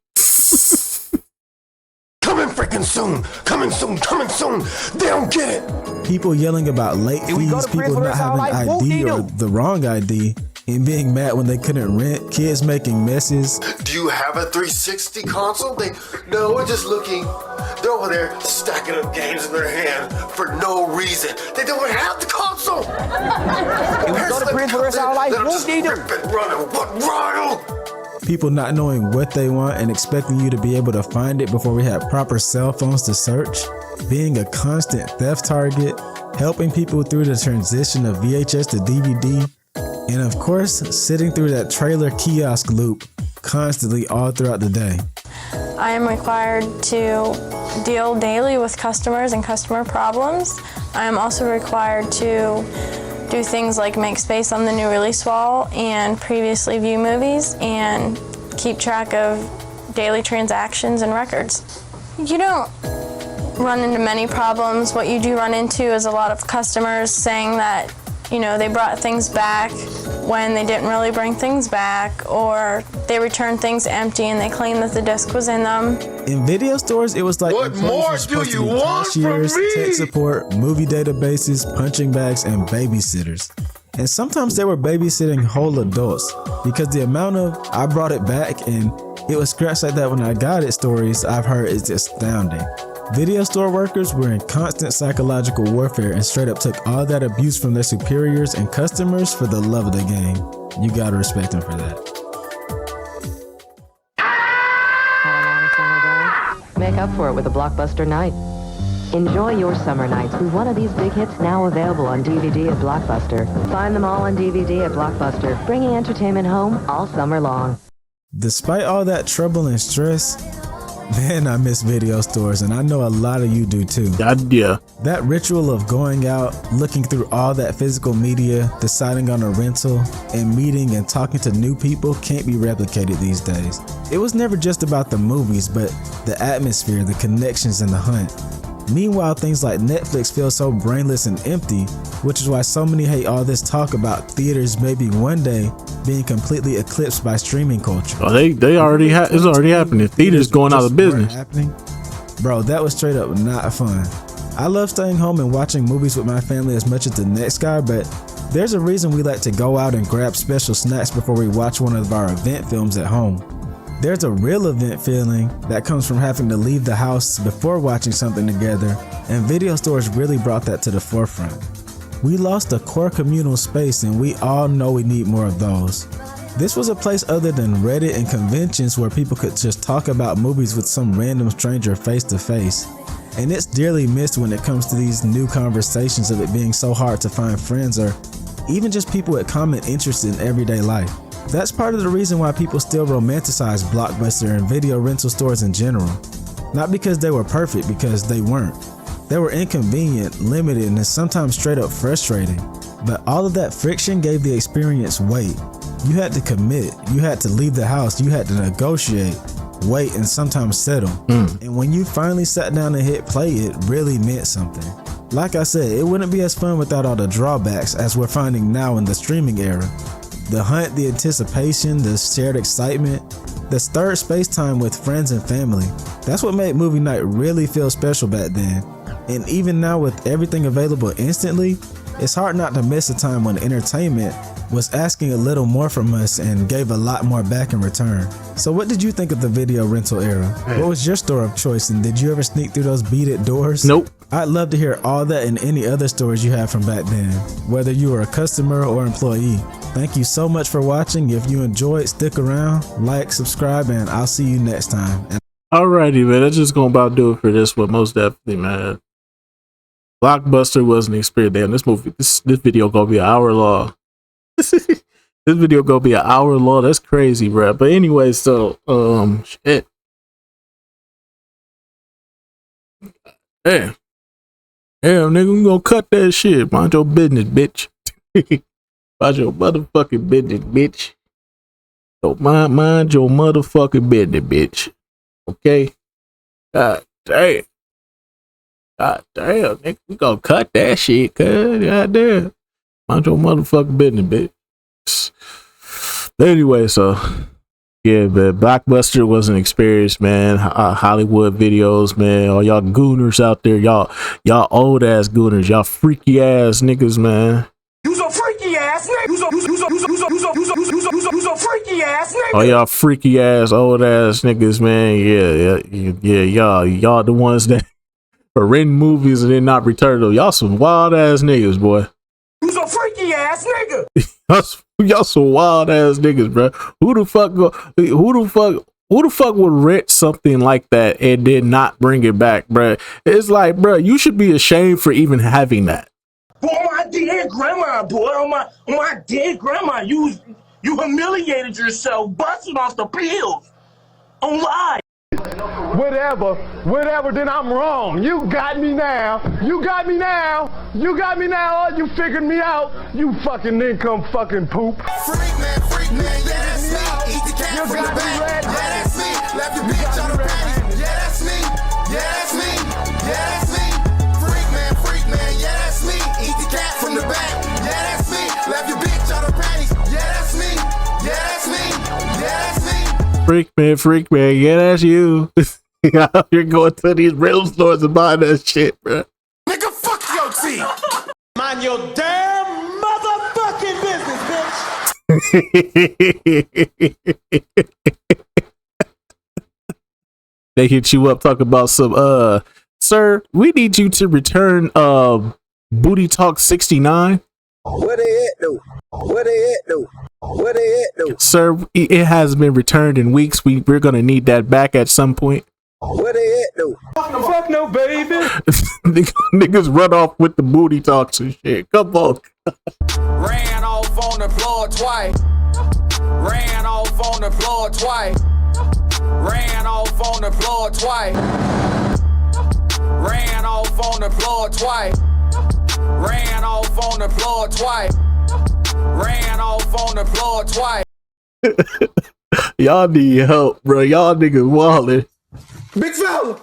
Coming freaking soon. Coming soon. Coming soon. They don't get it. People yelling about late fees, people not having ID or the wrong ID, and being mad when they couldn't rent, kids making messes. Do you have a 360 console? No, we're just looking. They're over there stacking up games in their hand for no reason. They don't have the console. If we go to prison for the rest of our life, won't need them. What Ronald? People not knowing what they want and expecting you to be able to find it before we had proper cell phones to search. Being a constant theft target, helping people through the transition of VHS to DVD, and of course, sitting through that trailer kiosk loop constantly all throughout the day. I am required to deal daily with customers and customer problems. I am also required to do things like make space on the new release wall and previously view movies and keep track of daily transactions and records. You don't run into many problems. What you do run into is a lot of customers saying that, you know, they brought things back when they didn't really bring things back, or they returned things empty and they claim that the disc was in them. In video stores, it was like what more do you want cashiers, from me? tech support, movie databases, punching bags, and babysitters. And sometimes they were babysitting whole adults, because the amount of "I brought it back" and "it was scratched like that when I got it" stories I've heard is astounding. Video store workers were in constant psychological warfare and straight up took all that abuse from their superiors and customers for the love of the game. You gotta respect them for that. Make up for it with a blockbuster night. Enjoy your summer nights with one of these big hits now available on DVD at Blockbuster. Find them all on DVD at Blockbuster, bringing entertainment home all summer long. Despite all that trouble and stress, man, I miss video stores, and I know a lot of you do too. Yeah. That ritual of going out, looking through all that physical media, deciding on a rental, and meeting and talking to new people can't be replicated these days. It was never just about the movies, but the atmosphere, the connections, and the hunt. Meanwhile, things like Netflix feel so brainless and empty, which is why so many hate all this talk about theaters maybe one day being completely eclipsed by streaming culture. Oh, they already it's already happening. Theaters going out of business. Bro, that was straight up not fun. I love staying home and watching movies with my family as much as the next guy, but There's a reason we like to go out and grab special snacks before we watch one of our event films at home. There's a real event feeling that comes from having to leave the house before watching something together, and video stores really brought that to the forefront. We lost a core communal space, and we all know we need more of those. This was a place other than Reddit and conventions where people could just talk about movies with some random stranger face to face. And it's dearly missed when it comes to these new conversations of it being so hard to find friends or even just people with common interests in everyday life. That's part of the reason why people still romanticize Blockbuster and video rental stores in general. Not because they were perfect, because they weren't. They were inconvenient, limited, and sometimes straight up frustrating. But all of that friction gave the experience weight. You had to commit, you had to leave the house, you had to negotiate, wait, and sometimes settle. And when you finally sat down and hit play, it really meant something. Like I said, it wouldn't be as fun without all the drawbacks as we're finding now in the streaming era. The hunt, the anticipation, the shared excitement, the stirred space time with friends and family. That's what made movie night really feel special back then. And even now with everything available instantly, it's hard not to miss a time when entertainment was asking a little more from us and gave a lot more back in return. So what did you think of the video rental era? What was your store of choice, and did you ever sneak through those beaded doors? Nope. I'd love to hear all that and any other stories you have from back then, whether you were a customer or employee. Thank you so much for watching. If you enjoyed, stick around, like, subscribe, and I'll see you next time. Alrighty, man. That's just gonna about do it for this one, most definitely, man. Blockbuster was an experience. Damn, this video gonna be an hour long. This video gonna be an hour long. That's crazy, bro. But anyway, so shit. Damn, nigga, we gonna cut that shit. Mind your business, bitch. Mind your motherfucking business, bitch. So mind your motherfucking business, bitch. Okay. God damn. God damn, nigga, we gonna cut that shit, cuz. God damn. Mind your motherfucking business, bitch. Anyway, so yeah, but Blockbuster was an experience, man. Hollywood videos, man. All y'all gooners out there, y'all old ass gooners, y'all freaky ass niggas, man. You so freaky ass nigga. You so freaky ass nigga. All y'all freaky ass old ass niggas, man. Yeah, y'all the ones that are renting movies and then not return them. Y'all some wild ass niggas, boy. You so freaky ass nigga. Y'all some wild ass niggas, bro. Who the fuck would rent something like that and then not bring it back, bro? It's like, bro, you should be ashamed for even having that. Boy, my dead grandma, boy, on my dead grandma, you humiliated yourself, busting off the pills on live. Whatever, then I'm wrong. You got me now. You got me now. Oh, you figured me out. You fucking income fucking poop. Freak man, yeah, that's me. Eat the cat from the back. Yeah, that's me. Left your bitch on the panties. Yeah, that's me. Yeah, that's me. Yeah, that's me. Freak man, yeah, that's me. Eat the cat from the back. Yeah, that's me. Left your bitch on the panties. Yeah, that's me. Yeah, that's me. Yeah, that's me. Freak man, yeah, that's you. You're going to these rental stores and buying that shit, bro. Nigga, fuck your team. Mind your damn motherfucking business, bitch. They hit you up, talk about some, sir, we need you to return, Booty Talk 69. Where they at, though? Where they at, though? Where they at, though? Sir, it has been returned in weeks. We're going to need that back at some point. Where they at, though? Fuck no, baby. Niggas run off with the booty talks and shit. Come on. Ran off on the floor twice. Ran off on the floor twice. Ran off on the floor twice. Ran off on the floor twice. Ran off on the floor twice. Ran off on the floor twice. Y'all need help, bro. Y'all niggas wildin'. Big fella,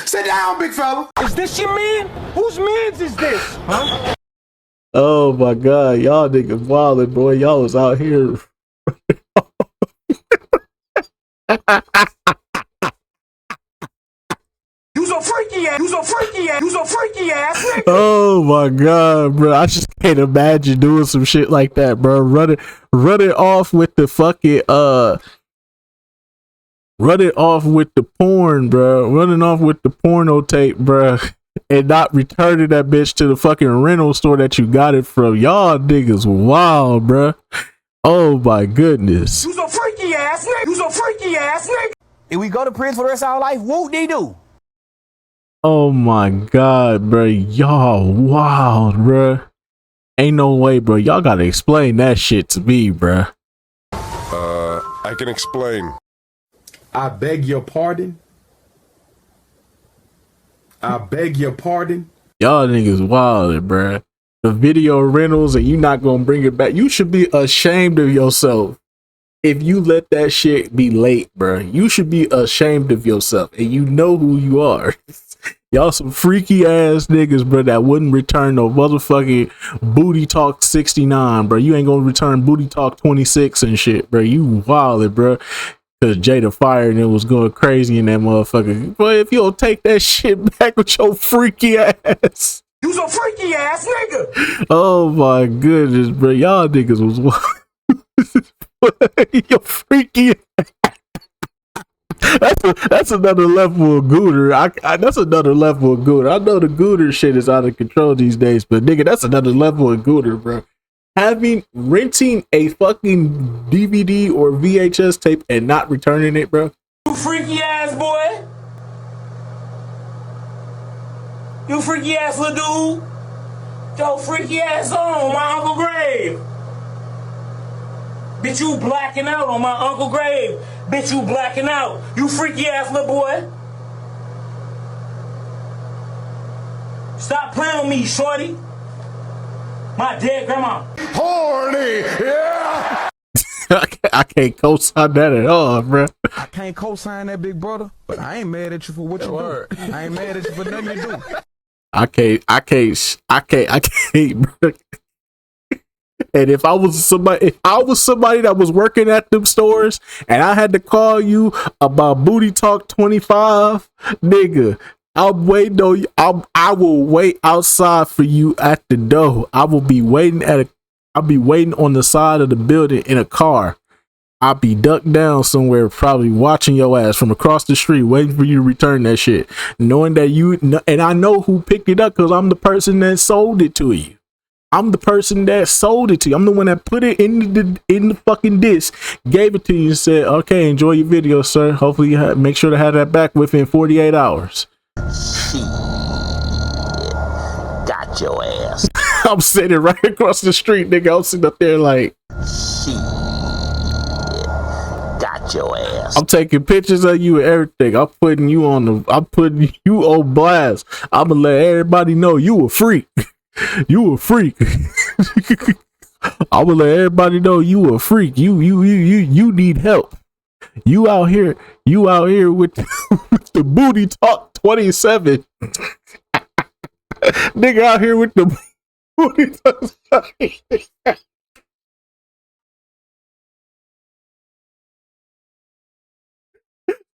sit down, big fella. Is this your man? Whose man's is this? Huh? Oh my god, y'all niggas wildin', boy. Y'all was out here. You so freaky ass. You some freaky ass. You some freaky ass nigga. Oh my god, bro! I just can't imagine doing some shit like that, bro. Run it off with the fucking run it off with the porn, bro. Running off with the porno tape, bro, and not returning that bitch to the fucking rental store that you got it from. Y'all niggas wild, bro. Oh my goodness. You some freaky ass nigga. You some freaky ass nigga. If we go to prison for the rest of our life, won't they do? Oh my god, bro. Y'all wild, bro. Ain't no way, bro. Y'all gotta explain that shit to me, bro. I can explain. I beg your pardon. I beg your pardon. Y'all niggas wild, bro. The video rentals and you not gonna bring it back. You should be ashamed of yourself if you let that shit be late, bro. You should be ashamed of yourself, and you know who you are. Y'all some freaky ass niggas, bro, that wouldn't return no motherfucking Booty Talk 69, bro. You ain't gonna return Booty Talk 26 and shit, bro. You wildin', bro. Cause Jada fired and it was going crazy in that motherfucker. But if you don't take that shit back with your freaky ass. You some freaky ass nigga. Oh my goodness, bro. Y'all niggas was you freaky. That's another level of gooder. That's another level of gooder. I know the gooder shit is out of control these days, but nigga, that's another level of gooder, bro. Renting a fucking DVD or VHS tape and not returning it, bro. You freaky ass boy. You freaky ass little dude. Yo, freaky ass on my Uncle Grave. Bitch, you blacking out on my Uncle Grave. Bitch, you blacking out. You freaky ass little boy. Stop playing with me, shorty. My dead grandma. Horny, yeah. I can't co-sign that at all, bro. I can't co-sign that, big brother, but I ain't mad at you for what you do. I ain't mad at you for nothing you do. I can't, bro. And if I was somebody that was working at them stores and I had to call you about Booty Talk 25, nigga, I'm waiting on you. I will wait outside for you at the door. I will be waiting I'll be waiting on the side of the building in a car. I'll be ducked down somewhere, probably watching your ass from across the street, waiting for you to return that shit. Knowing that and I know who picked it up because I'm the person that sold it to you. I'm the person that sold it to you. I'm the one that put it in the fucking disc, gave it to you and said, okay, enjoy your video, sir. Hopefully you make sure to have that back within 48 hours. Got your ass. I'm sitting right across the street, nigga. I'm sitting up there like, got your ass. I'm taking pictures of you and everything. I'm putting you on blast. I'm gonna let everybody know you a freak. You a freak. I'm gonna let everybody know you a freak. You need help. You out here with the Booty Talk 27. Nigga out here with the Booty Talk 27.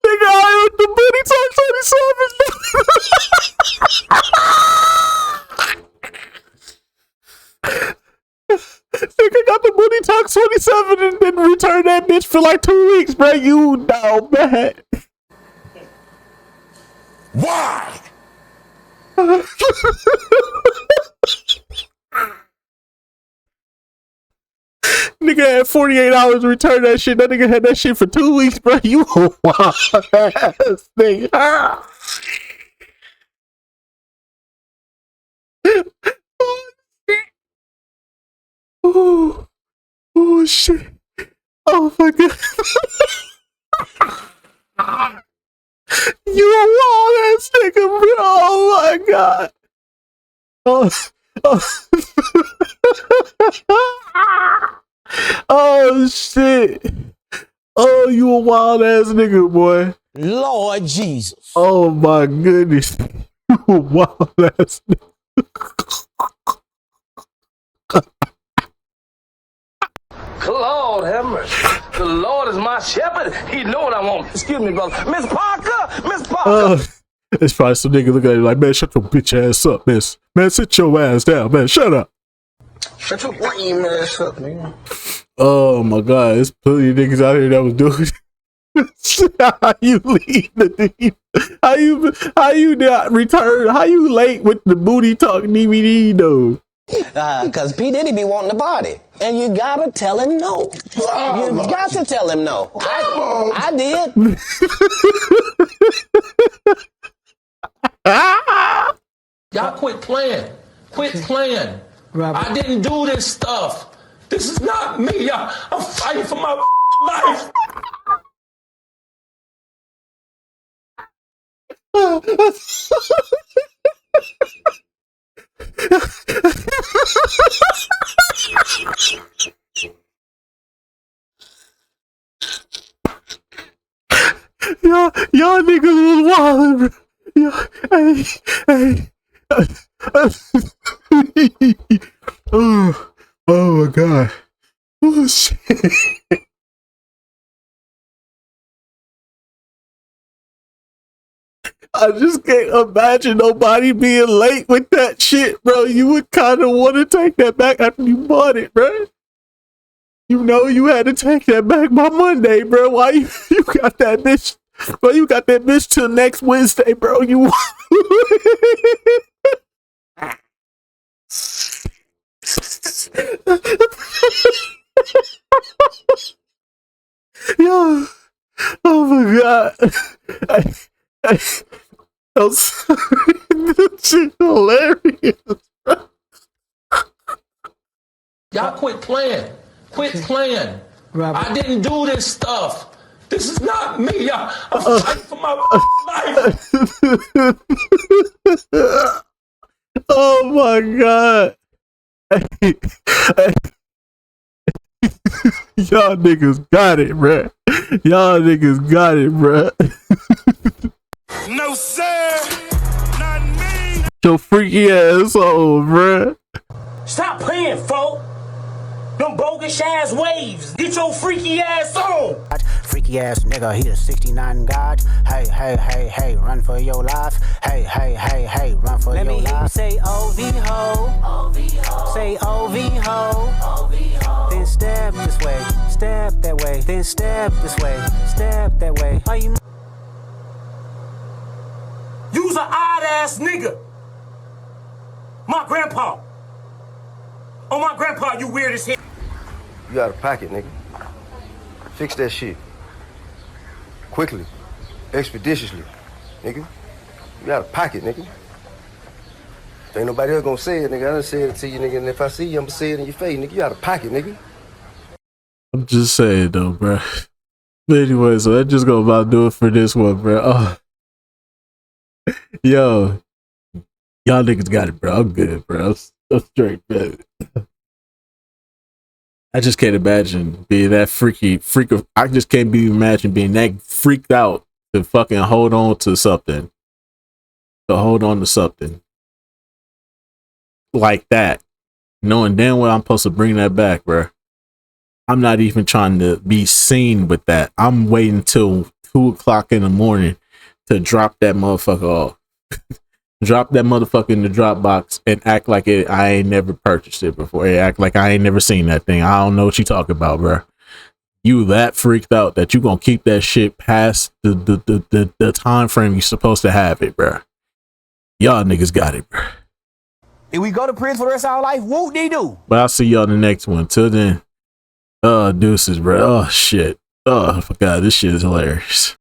Nigga out here with the Booty Talk 27. Nigga got the Booty Talk 27 and then return that bitch for like 2 weeks, bro. You know, man. Why? Nigga had 48 hours to return that shit. That nigga had that shit for 2 weeks, bro. You a wild ass nigga. Oh shit. Oh my god. You a wild ass nigga, bro. Oh my god. Oh shit. Oh, you a wild ass nigga, boy. Lord Jesus. Oh my goodness. You a wild ass nigga. Lord have mercy. The Lord is my shepherd. He know what I want. Excuse me, brother. Miss Parker! Miss Parker! It's probably some nigga looking at you like, man, shut your bitch ass up, miss. Man, sit your ass down, man. Shut up. Shut your lame ass up, nigga. Oh my God, there's plenty of niggas out here that was doing how you leave the DVD? How you not return? How you late with the booty talk DVD though? Cause P. Diddy be wanting the body. And you gotta tell him no. You got to tell him no. I did. Y'all quit playing. Quit playing. I didn't do this stuff. This is not me. I'm fighting for my life. Y'all niggas was wild, bro. Oh my God. Oh shit. I just can't imagine nobody being late with that shit, bro. You would kind of want to take that back after you bought it, bro. You know you had to take that back by Monday, bro. Why you got that bitch? Bro, you got that bitch till next Wednesday, bro. You Yo, oh my God. I'm sorry. This shit hilarious. Y'all quit playing. Quit playing. I didn't do this stuff. This is not me. I'm fighting for my life. Oh my God. Y'all niggas got it, bruh. Y'all niggas got it, bruh. No, sir. Not me. Your freaky asshole, bruh. Stop playing, folk. Them bogus ass waves. Get your freaky ass on. Freaky ass nigga, he a 69 God. Hey, hey, hey, hey, run for your life. Hey, hey, hey, hey, run for your life. Let me hear you say OV ho. Say OV ho. Then step this way, step that way. Then step this way, step that way. Why you? You's an odd ass nigga. My grandpa. Oh, my grandpa, you weird as hell. You got a pocket, nigga. Fix that shit. Quickly. Expeditiously. Nigga. You got a pocket, nigga. Ain't nobody else gonna say it, nigga. I done said it to you, nigga. And if I see you, I'ma say it in your face, nigga. You got a pocket, nigga. I'm just saying though, bro. But anyway, so that just gonna about do it for this one, bro. Oh. Yo. Y'all niggas got it, bro. I'm good, bro. I'm straight, bro. I just can't imagine being that I just can't imagine being that freaked out to fucking hold on to something. To hold on to something like that. Knowing damn well I'm supposed to bring that back, bro. I'm not even trying to be seen with that. I'm waiting till 2 o'clock in the morning to drop that motherfucker off. Drop that motherfucker in the Dropbox and act like I ain't never purchased it before. Act like I ain't never seen that thing. I don't know what you talking about, bro. You that freaked out that you gonna keep that shit past the time frame you supposed to have it, bro. Y'all niggas got it, bro. If we go to prison for the rest of our life, whoop de do. But I'll see y'all in the next one. Till then, deuces, bro. Oh shit. Oh my God, this shit is hilarious.